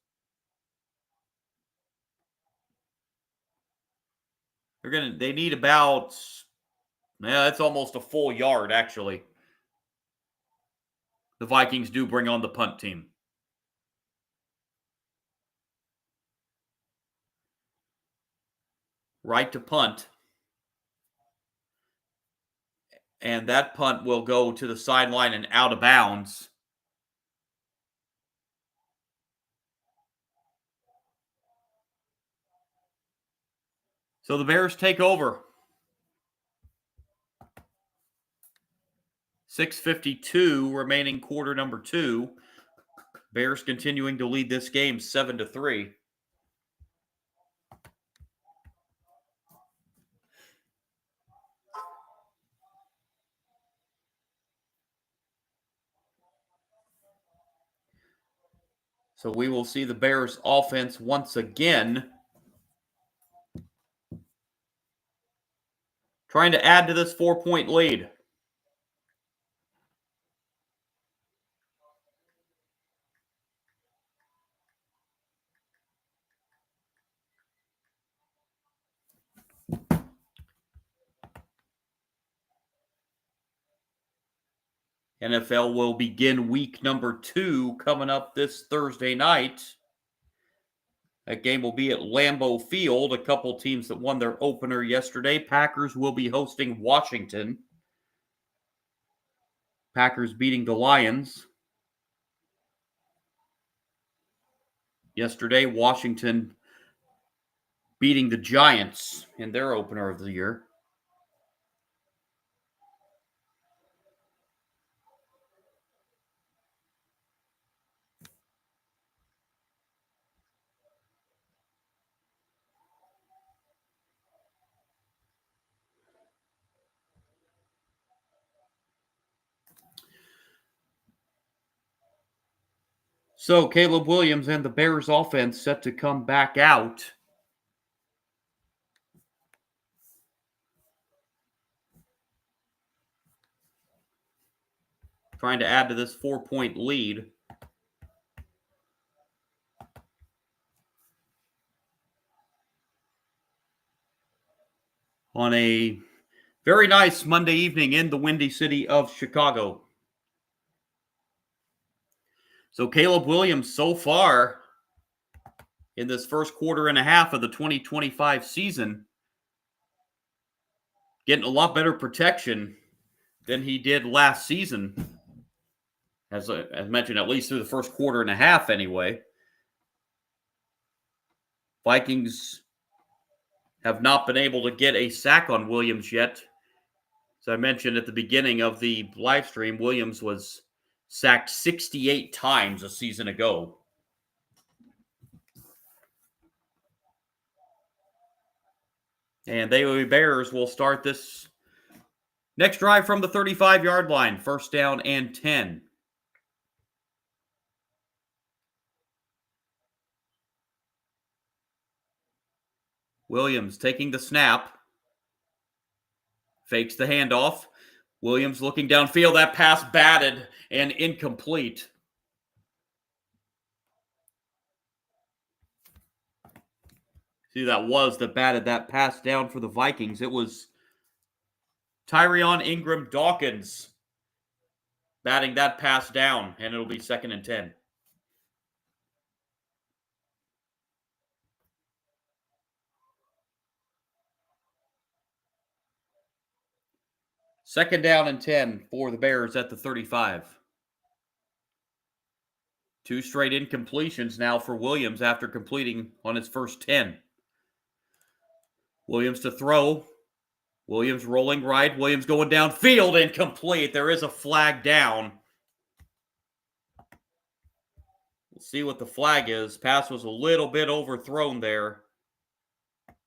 They need about, that's almost a full yard, actually. The Vikings do bring on the punt team. Right to punt. And that punt will go to the sideline and out of bounds. So the Bears take over. 6:52 remaining quarter number 2. Bears continuing to lead this game 7-3. So we will see the Bears offense once again trying to add to this 4-point lead. NFL will begin week number 2 coming up this Thursday night. That game will be at Lambeau Field. A couple teams that won their opener yesterday. Packers will be hosting Washington. Packers beating the Lions. Yesterday, Washington beating the Giants in their opener of the year. So Caleb Williams and the Bears offense set to come back out. Trying to add to this 4-point lead. On a very nice Monday evening in the windy city of Chicago. So Caleb Williams so far in this first quarter and a half of the 2025 season getting a lot better protection than he did last season. As mentioned, at least through the first quarter and a half anyway. Vikings have not been able to get a sack on Williams yet. As I mentioned at the beginning of the live stream, Williams was sacked 68 times a season ago. And the Bears will start this next drive from the 35-yard line, first down and 10. Williams taking the snap. Fakes the handoff. Williams looking downfield. That pass batted and incomplete. See, that was that batted that pass down for the Vikings. It was Tyrion Ingram Dawkins batting that pass down, and it'll be 2nd and 10. Second down and 10 for the Bears at the 35. 2 straight incompletions now for Williams after completing on his first 10. Williams to throw. Williams rolling right. Williams going downfield, incomplete. There is a flag down. We'll see what the flag is. Pass was a little bit overthrown there.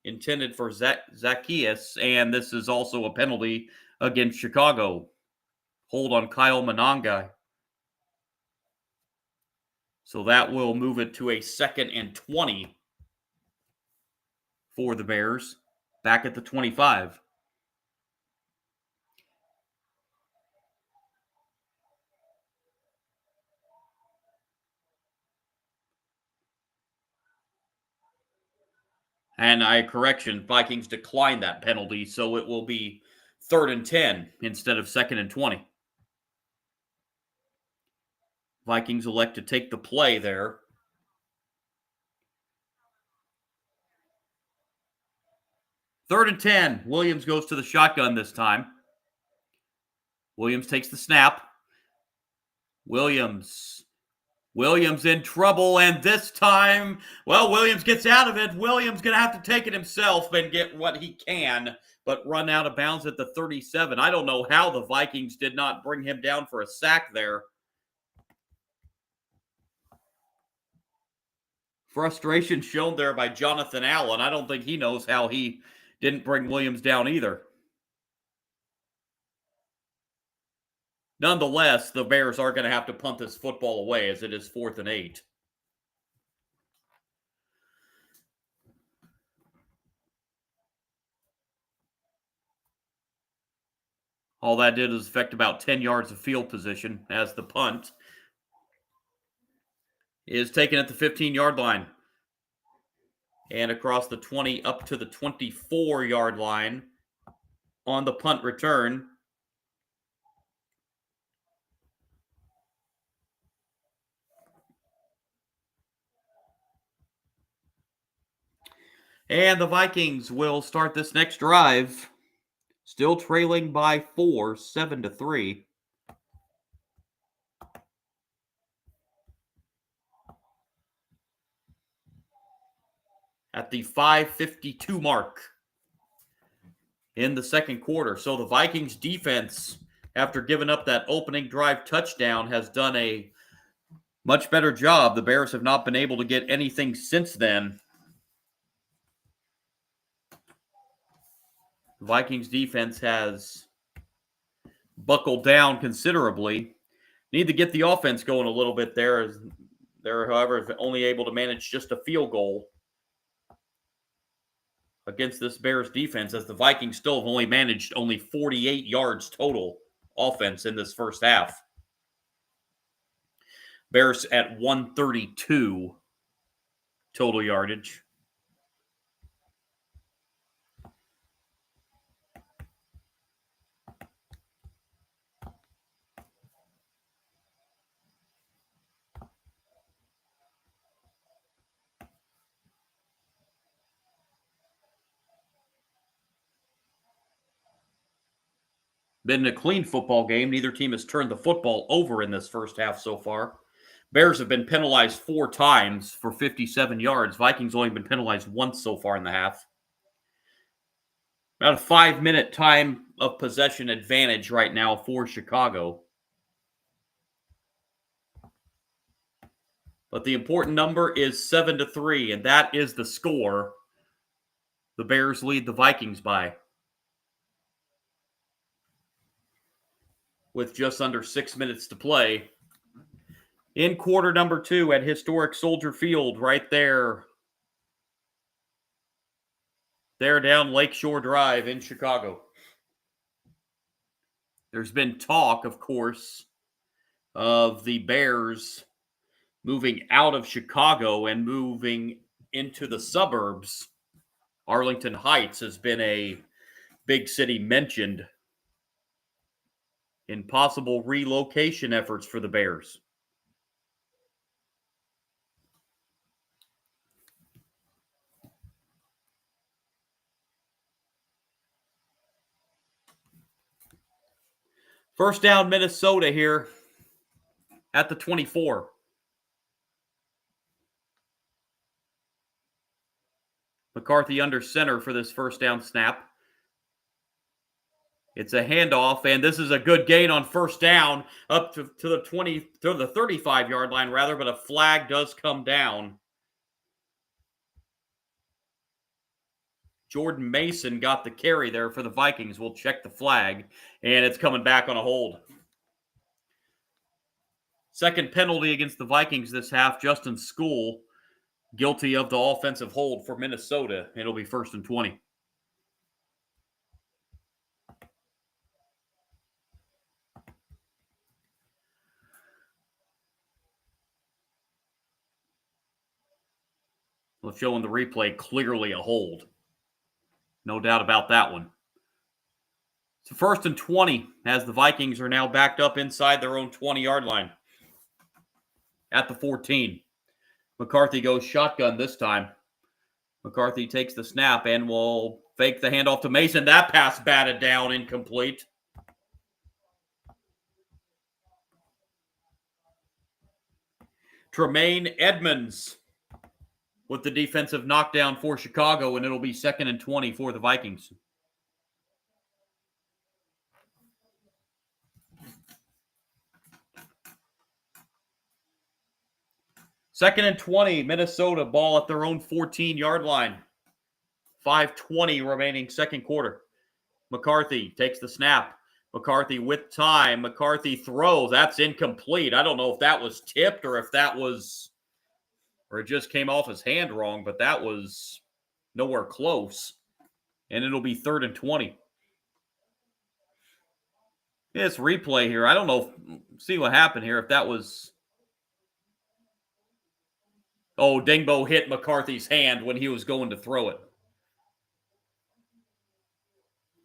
Intended for Zacchaeus, and this is also a penalty against Chicago. Hold on Kyle Monangai. So that will move it to a 2nd and 20 for the Bears, back at the 25. And correction, Vikings declined that penalty, so it will be 3rd and 10 instead of 2nd and 20. Vikings elect to take the play there. Third and 10. Williams goes to the shotgun this time. Williams takes the snap. Williams in trouble, and this time, well, Williams gets out of it. Williams going to have to take it himself and get what he can, but run out of bounds at the 37. I don't know how the Vikings did not bring him down for a sack there. Frustration shown there by Jonathan Allen. I don't think he knows how he didn't bring Williams down either. Nonetheless, the Bears are going to have to punt this football away as it is 4th and 8. All that did was affect about 10 yards of field position as the punt is taken at the 15-yard line. And across the 20 up to the 24-yard line on the punt return. And the Vikings will start this next drive, still trailing by 4, 7-3. At the 5:52 mark in the second quarter. So the Vikings defense, after giving up that opening drive touchdown, has done a much better job. The Bears have not been able to get anything since then. The Vikings defense has buckled down considerably. Need to get the offense going a little bit there. They're, however, only able to manage just a field goal against this Bears defense, as the Vikings still have only managed 48 yards total offense in this first half. Bears at 132 total yardage. Been a clean football game. Neither team has turned the football over in this first half so far. Bears have been penalized 4 times for 57 yards. Vikings only been penalized once so far in the half. About a 5-minute time of possession advantage right now for Chicago. But the important number is 7-3, and that is the score. The Bears lead the Vikings by, with just under 6 minutes to play. In quarter number 2 at historic Soldier Field, right there. There down Lakeshore Drive in Chicago. There's been talk, of course, of the Bears moving out of Chicago and moving into the suburbs. Arlington Heights has been a big city mentioned in possible relocation efforts for the Bears. First down, Minnesota here at the 24. McCarthy under center for this first down snap. It's a handoff, and this is a good gain on first down up to the 35-yard line, rather, but a flag does come down. Jordan Mason got the carry there for the Vikings. We'll check the flag, and it's coming back on a hold. Second penalty against the Vikings this half. Justin School guilty of the offensive hold for Minnesota. It'll be 1st and 20. We'll show in the replay, clearly a hold. No doubt about that one. So 1st and 20 as the Vikings are now backed up inside their own 20-yard line at the 14. McCarthy goes shotgun this time. McCarthy takes the snap and will fake the handoff to Mason. That pass batted down, incomplete. Tremaine Edmonds with the defensive knockdown for Chicago, and it'll be 2nd and 20 for the Vikings. Second and 20, Minnesota, ball at their own 14-yard line. 5:20 remaining second quarter. McCarthy takes the snap. McCarthy with time. McCarthy throws. That's incomplete. I don't know if that was tipped or if that was, or it just came off his hand wrong, but that was nowhere close. And it'll be 3rd and 20. It's replay here. I don't know. See what happened here. If that was... Oh, Dingbo hit McCarthy's hand when he was going to throw it.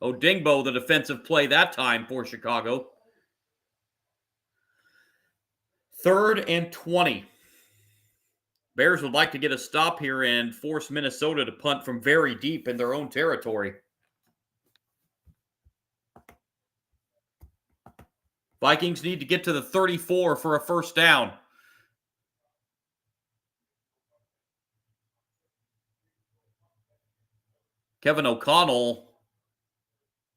Oh, Dingbo, the defensive play that time for Chicago. 3rd and 20. Bears would like to get a stop here and force Minnesota to punt from very deep in their own territory. Vikings need to get to the 34 for a first down. Kevin O'Connell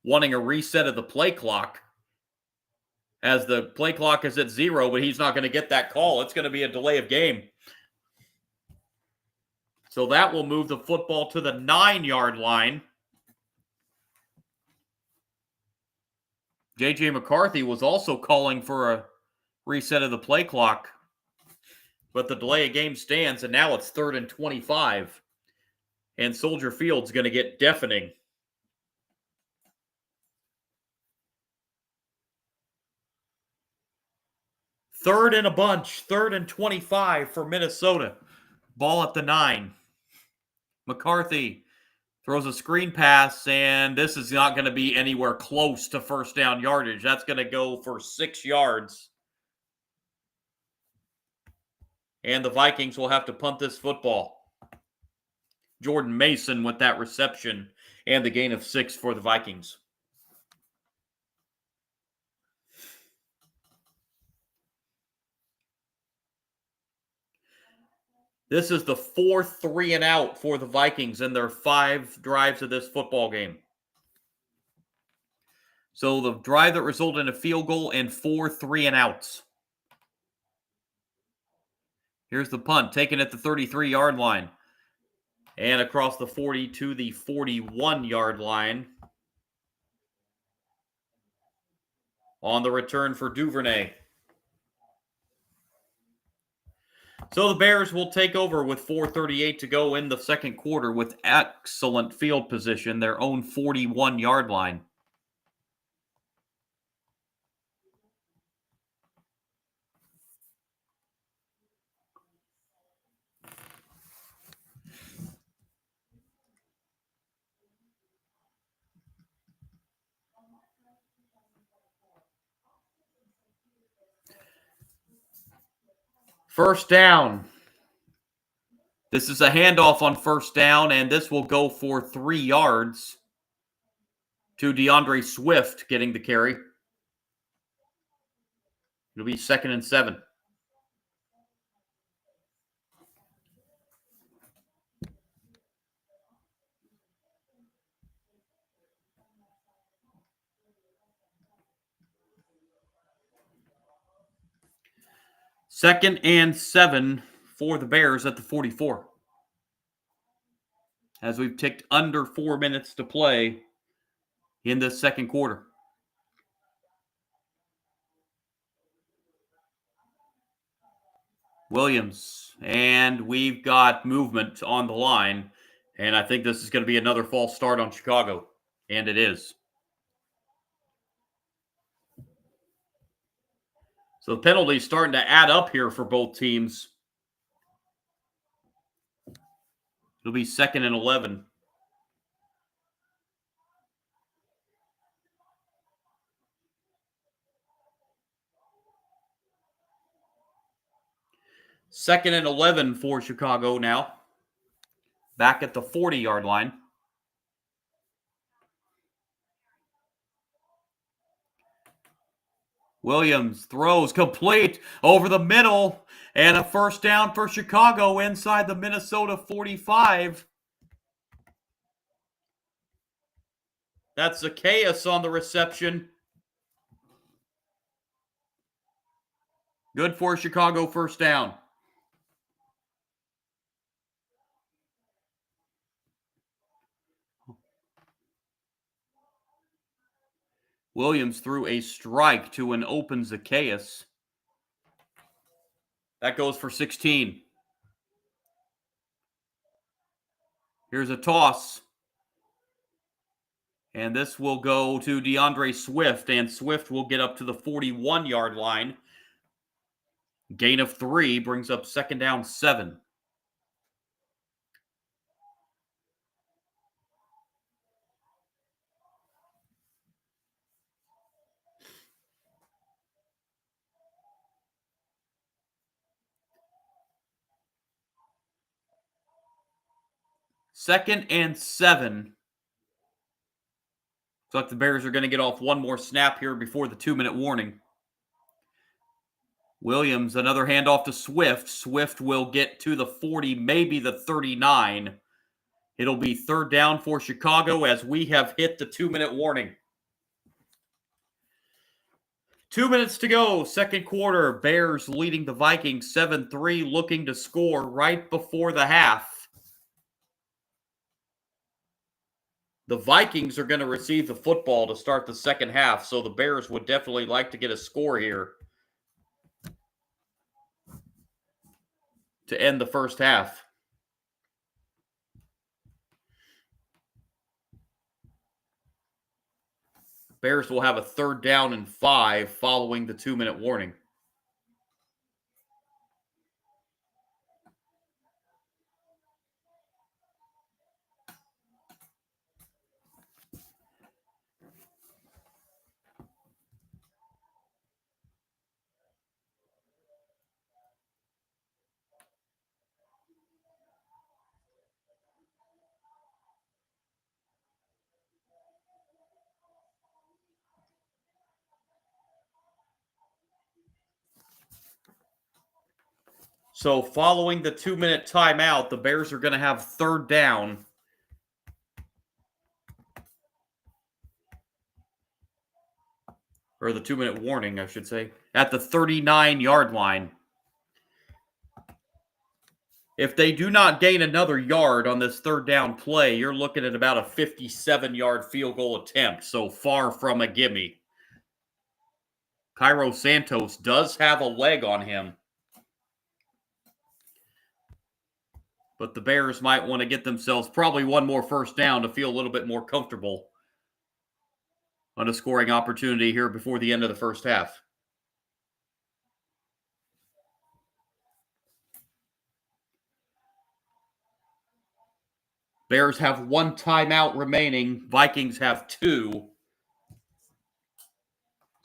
wanting a reset of the play clock, as the play clock is at 0, but he's not going to get that call. It's going to be a delay of game. So that will move the football to the 9-yard line. J.J. McCarthy was also calling for a reset of the play clock, but the delay of game stands, and now it's 3rd and 25. And Soldier Field's going to get deafening. Third and a bunch, 3rd and 25 for Minnesota. Ball at the 9. McCarthy throws a screen pass, and this is not going to be anywhere close to first down yardage. That's going to go for 6 yards. And the Vikings will have to punt this football. Jordan Mason with that reception and the gain of 6 for the Vikings. This is the 4th 3-and-out for the Vikings in their 5 drives of this football game. So the drive that resulted in a field goal and 4 3-and-outs. Here's the punt, taken at the 33-yard line. And across the 40 to the 41-yard line. On the return for Duvernay. So the Bears will take over with 4:38 to go in the second quarter with excellent field position, their own 41-yard line. First down. This is a handoff on first down, and this will go for 3 yards to DeAndre Swift getting the carry. It'll be 2nd and 7. Second and 7 for the Bears at the 44. As we've ticked under 4 minutes to play in this second quarter. Williams, and we've got movement on the line, and I think this is going to be another false start on Chicago, and it is. So the penalty's starting to add up here for both teams. It'll be 2nd and 11. Second and 11 for Chicago now. Back at the 40-yard line. Williams throws complete over the middle, and a first down for Chicago inside the Minnesota 45. That's Zacchaeus on the reception. Good for Chicago first down. Williams threw a strike to an open Zacchaeus. That goes for 16. Here's a toss. And this will go to DeAndre Swift, and Swift will get up to the 41-yard line. Gain of 3 brings up second down 7. Second and 7. Looks like the Bears are going to get off one more snap here before the 2-minute warning. Williams, another handoff to Swift. Swift will get to the 40, maybe the 39. It'll be third down for Chicago as we have hit the 2-minute warning. 2 minutes to go, second quarter. Bears leading the Vikings 7-3, looking to score right before the half. The Vikings are going to receive the football to start the second half, so the Bears would definitely like to get a score here to end the first half. Bears will have a third down and 5 following the 2-minute warning. So following the 2-minute timeout, the Bears are going to have third down. Or the 2-minute warning, I should say, at the 39-yard line. If they do not gain another yard on this third down play, you're looking at about a 57-yard field goal attempt, so far from a gimme. Cairo Santos does have a leg on him. But the Bears might want to get themselves probably one more first down to feel a little bit more comfortable on a scoring opportunity here before the end of the first half. Bears have one timeout remaining. Vikings have 2.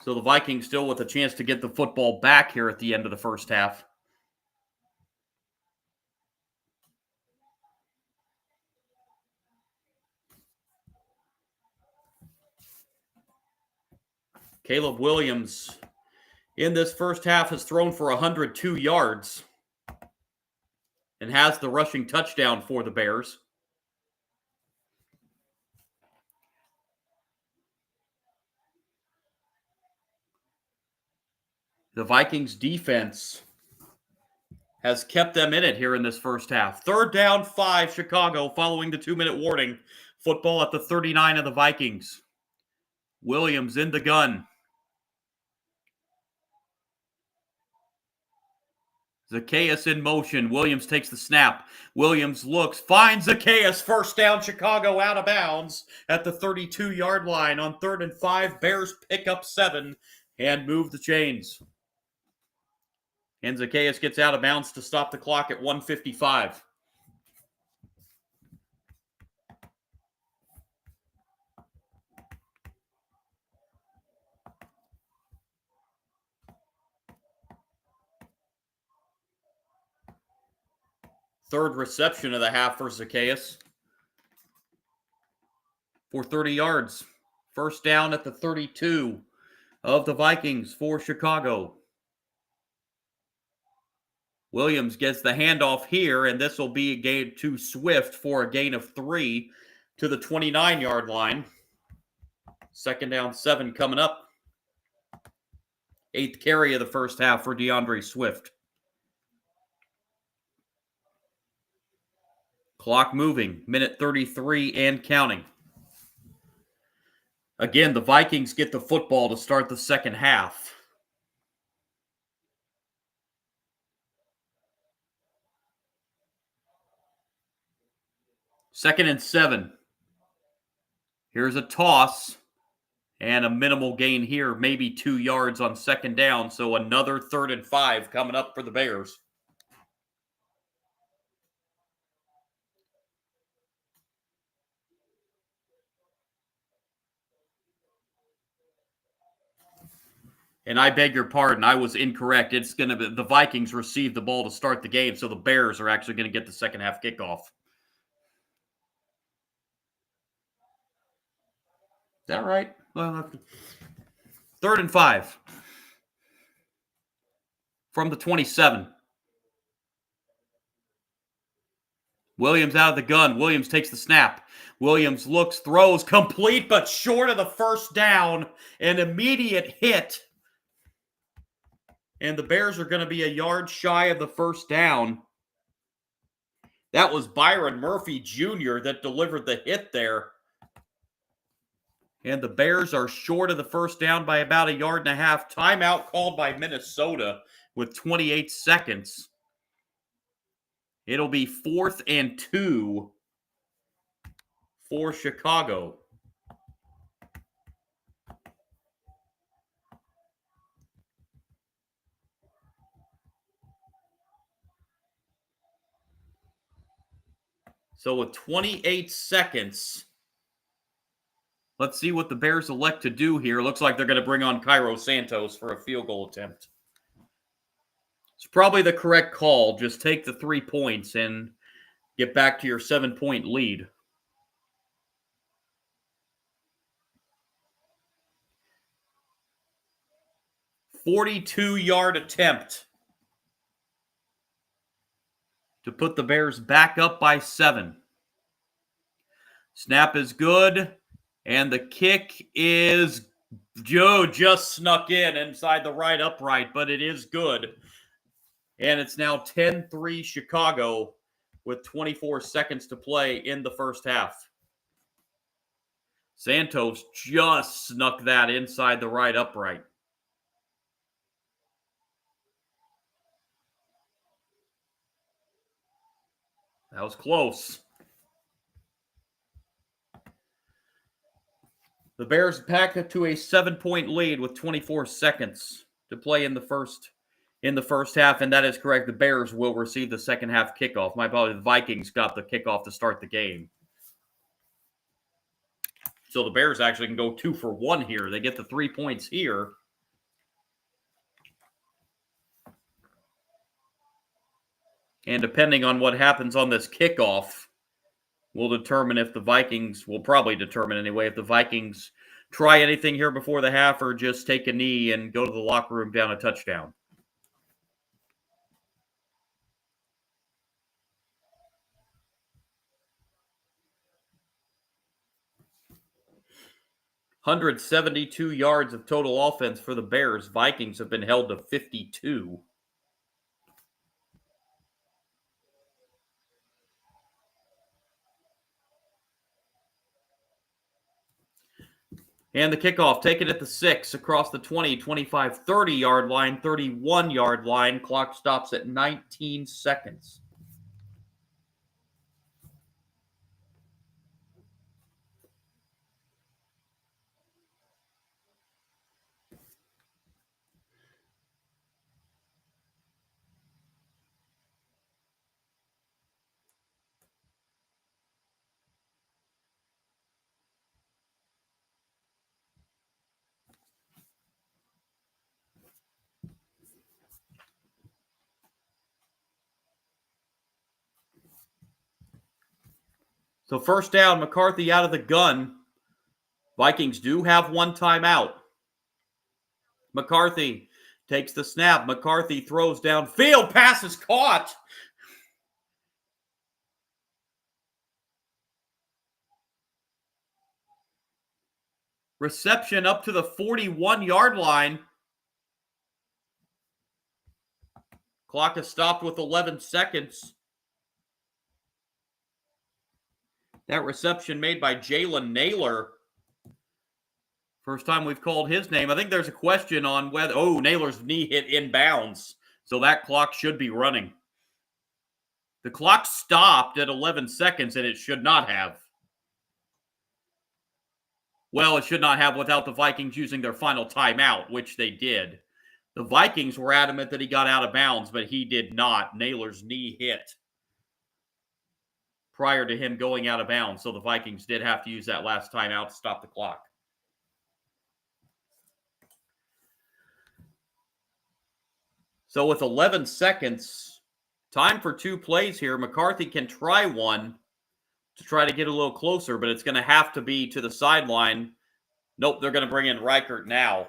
So the Vikings still with a chance to get the football back here at the end of the first half. Caleb Williams in this first half has thrown for 102 yards and has the rushing touchdown for the Bears. The Vikings defense has kept them in it here in this first half. Third down 5, Chicago, following the 2-minute warning. Football at the 39 of the Vikings. Williams in the gun. Zacchaeus in motion. Williams takes the snap. Williams looks, finds Zacchaeus. First down, Chicago out of bounds at the 32-yard line. On 3rd and 5, Bears pick up 7 and move the chains. And Zacchaeus gets out of bounds to stop the clock at 1:55. Third reception of the half for Zacchaeus for 30 yards. First down at the 32 of the Vikings for Chicago. Williams gets the handoff here, and this will be a gain to Swift for a gain of 3 to the 29-yard line. Second down 7 coming up. 8th carry of the first half for DeAndre Swift. Clock moving, minute 33 and counting. Again, the Vikings get the football to start the second half. Second and 7. Here's a toss and a minimal gain here, maybe 2 yards on second down. So another 3rd and 5 coming up for the Bears. And I beg your pardon, I was incorrect. It's going to be the Vikings receive the ball to start the game, so the Bears are actually going to get the second half kickoff. Is that right? Well, 3rd and 5 from the 27. Williams out of the gun. Williams takes the snap. Williams looks, throws, complete, but short of the first down. An immediate hit. And the Bears are going to be a yard shy of the first down. That was Byron Murphy Jr. that delivered the hit there. And the Bears are short of the first down by about 1.5 yards. Timeout called by Minnesota with 28 seconds. It'll be 4th and 2 for Chicago. So with 28 seconds, let's see what the Bears elect to do here. Looks like they're going to bring on Cairo Santos for a field goal attempt. It's probably the correct call. Just take the 3 points and get back to your 7-point lead. "42-yard attempt to put the Bears back up by 7. Snap is good, and the kick is Joe just snuck in inside the right upright, but it is good. And it's now 10-3 Chicago with 24 seconds to play in the first half. Santos just snuck that inside the right upright. That was close. The Bears pack it to a 7-point lead with 24 seconds to play in the first half, and that is correct. The Bears will receive the second half kickoff. My apologies, the Vikings got the kickoff to start the game. So the Bears actually can go 2 for 1 here. They get the 3 points here. And depending on what happens on this kickoff, will determine if the Vikings, will probably determine anyway, if the Vikings try anything here before the half or just take a knee and go to the locker room down a touchdown. "172 yards of total offense for the Bears. Vikings have been held to 52. And the kickoff taken at the 6, across the 20, 25, 30-yard line, 31-yard line. Clock stops at 19 seconds. So first down, McCarthy out of the gun. Vikings do have 1 timeout. McCarthy takes the snap. McCarthy throws downfield. Pass is caught. Reception up to the 41-yard line. Clock is stopped with 11 seconds. That reception made by Jalen Naylor. First time we've called his name. I think there's a question on whether, Naylor's knee hit inbounds. So that clock should be running. The clock stopped at 11 seconds, and it should not have. Well, it should not have without the Vikings using their final timeout, which they did. The Vikings were adamant that he got out of bounds, but he did not. Naylor's knee hit prior to him going out of bounds, so the Vikings did have to use that last timeout to stop the clock. So with 11 seconds, time for 2 plays here. McCarthy can try one to try to get a little closer, but it's going to have to be to the sideline. Nope, they're going to bring in Reichert now.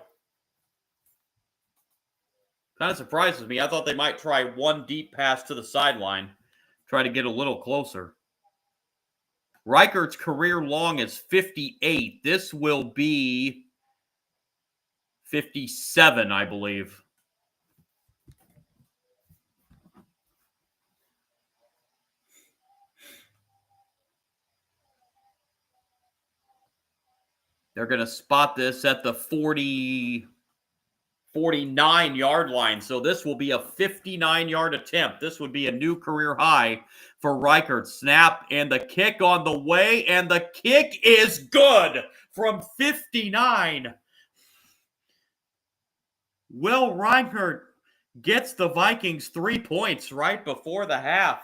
Kind of surprises me. I thought they might try one deep pass to the sideline, try to get a little closer. Reichert's career long is 58. This will be 57, I believe. They're going to spot this at the 49-yard line. So this will be a 59-yard attempt. This would be a new career high for Reichert. Snap and the kick on the way, and the kick is good from 59. Will Reichert gets the Vikings 3 points right before the half.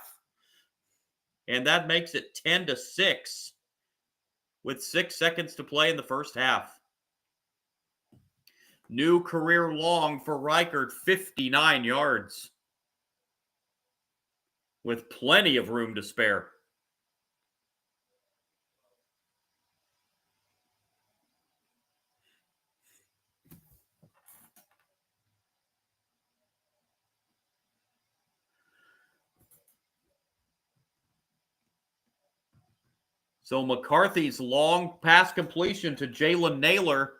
And that makes it 10-6 with 6 seconds to play in the first half. New career long for Reichert, 59 yards. With plenty of room to spare. So McCarthy's long pass completion to Jalen Naylor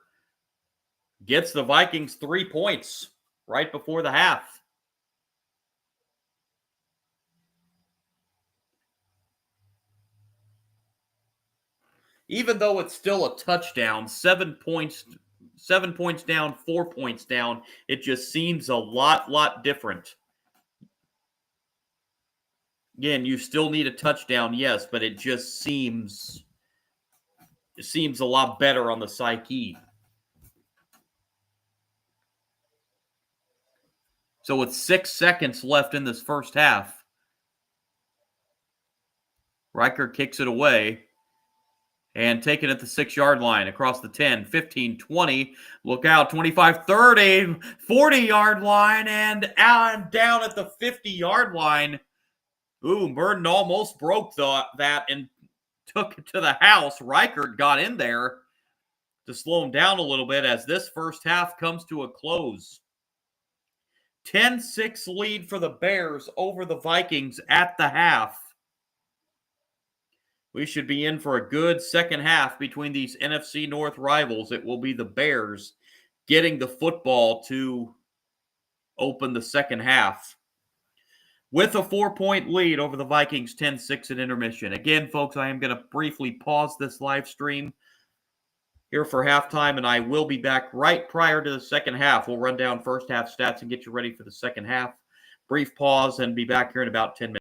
gets the Vikings 3 points right before the half. Even though it's still a touchdown, 7 points down, 4 points down, it just seems a lot different. Again, you still need a touchdown, yes, but it just seems a lot better on the psyche. So with 6 seconds left in this first half, Reichert kicks it away and taking it at the 6-yard line across the 10, 15, 20. Look out, 25, 30, 40-yard line, and down at the 50-yard line. Ooh, Burden almost broke that and took it to the house. Reichert got in there to slow him down a little bit as this first half comes to a close. 10-6 lead for the Bears over the Vikings at the half. We should be in for a good second half between these NFC North rivals. It will be the Bears getting the football to open the second half with a 4-point lead over the Vikings, 10-6 at intermission. Again, folks, I am going to briefly pause this live stream here for halftime, and I will be back right prior to the second half. We'll run down first half stats and get you ready for the second half. Brief pause and be back here in about 10 minutes.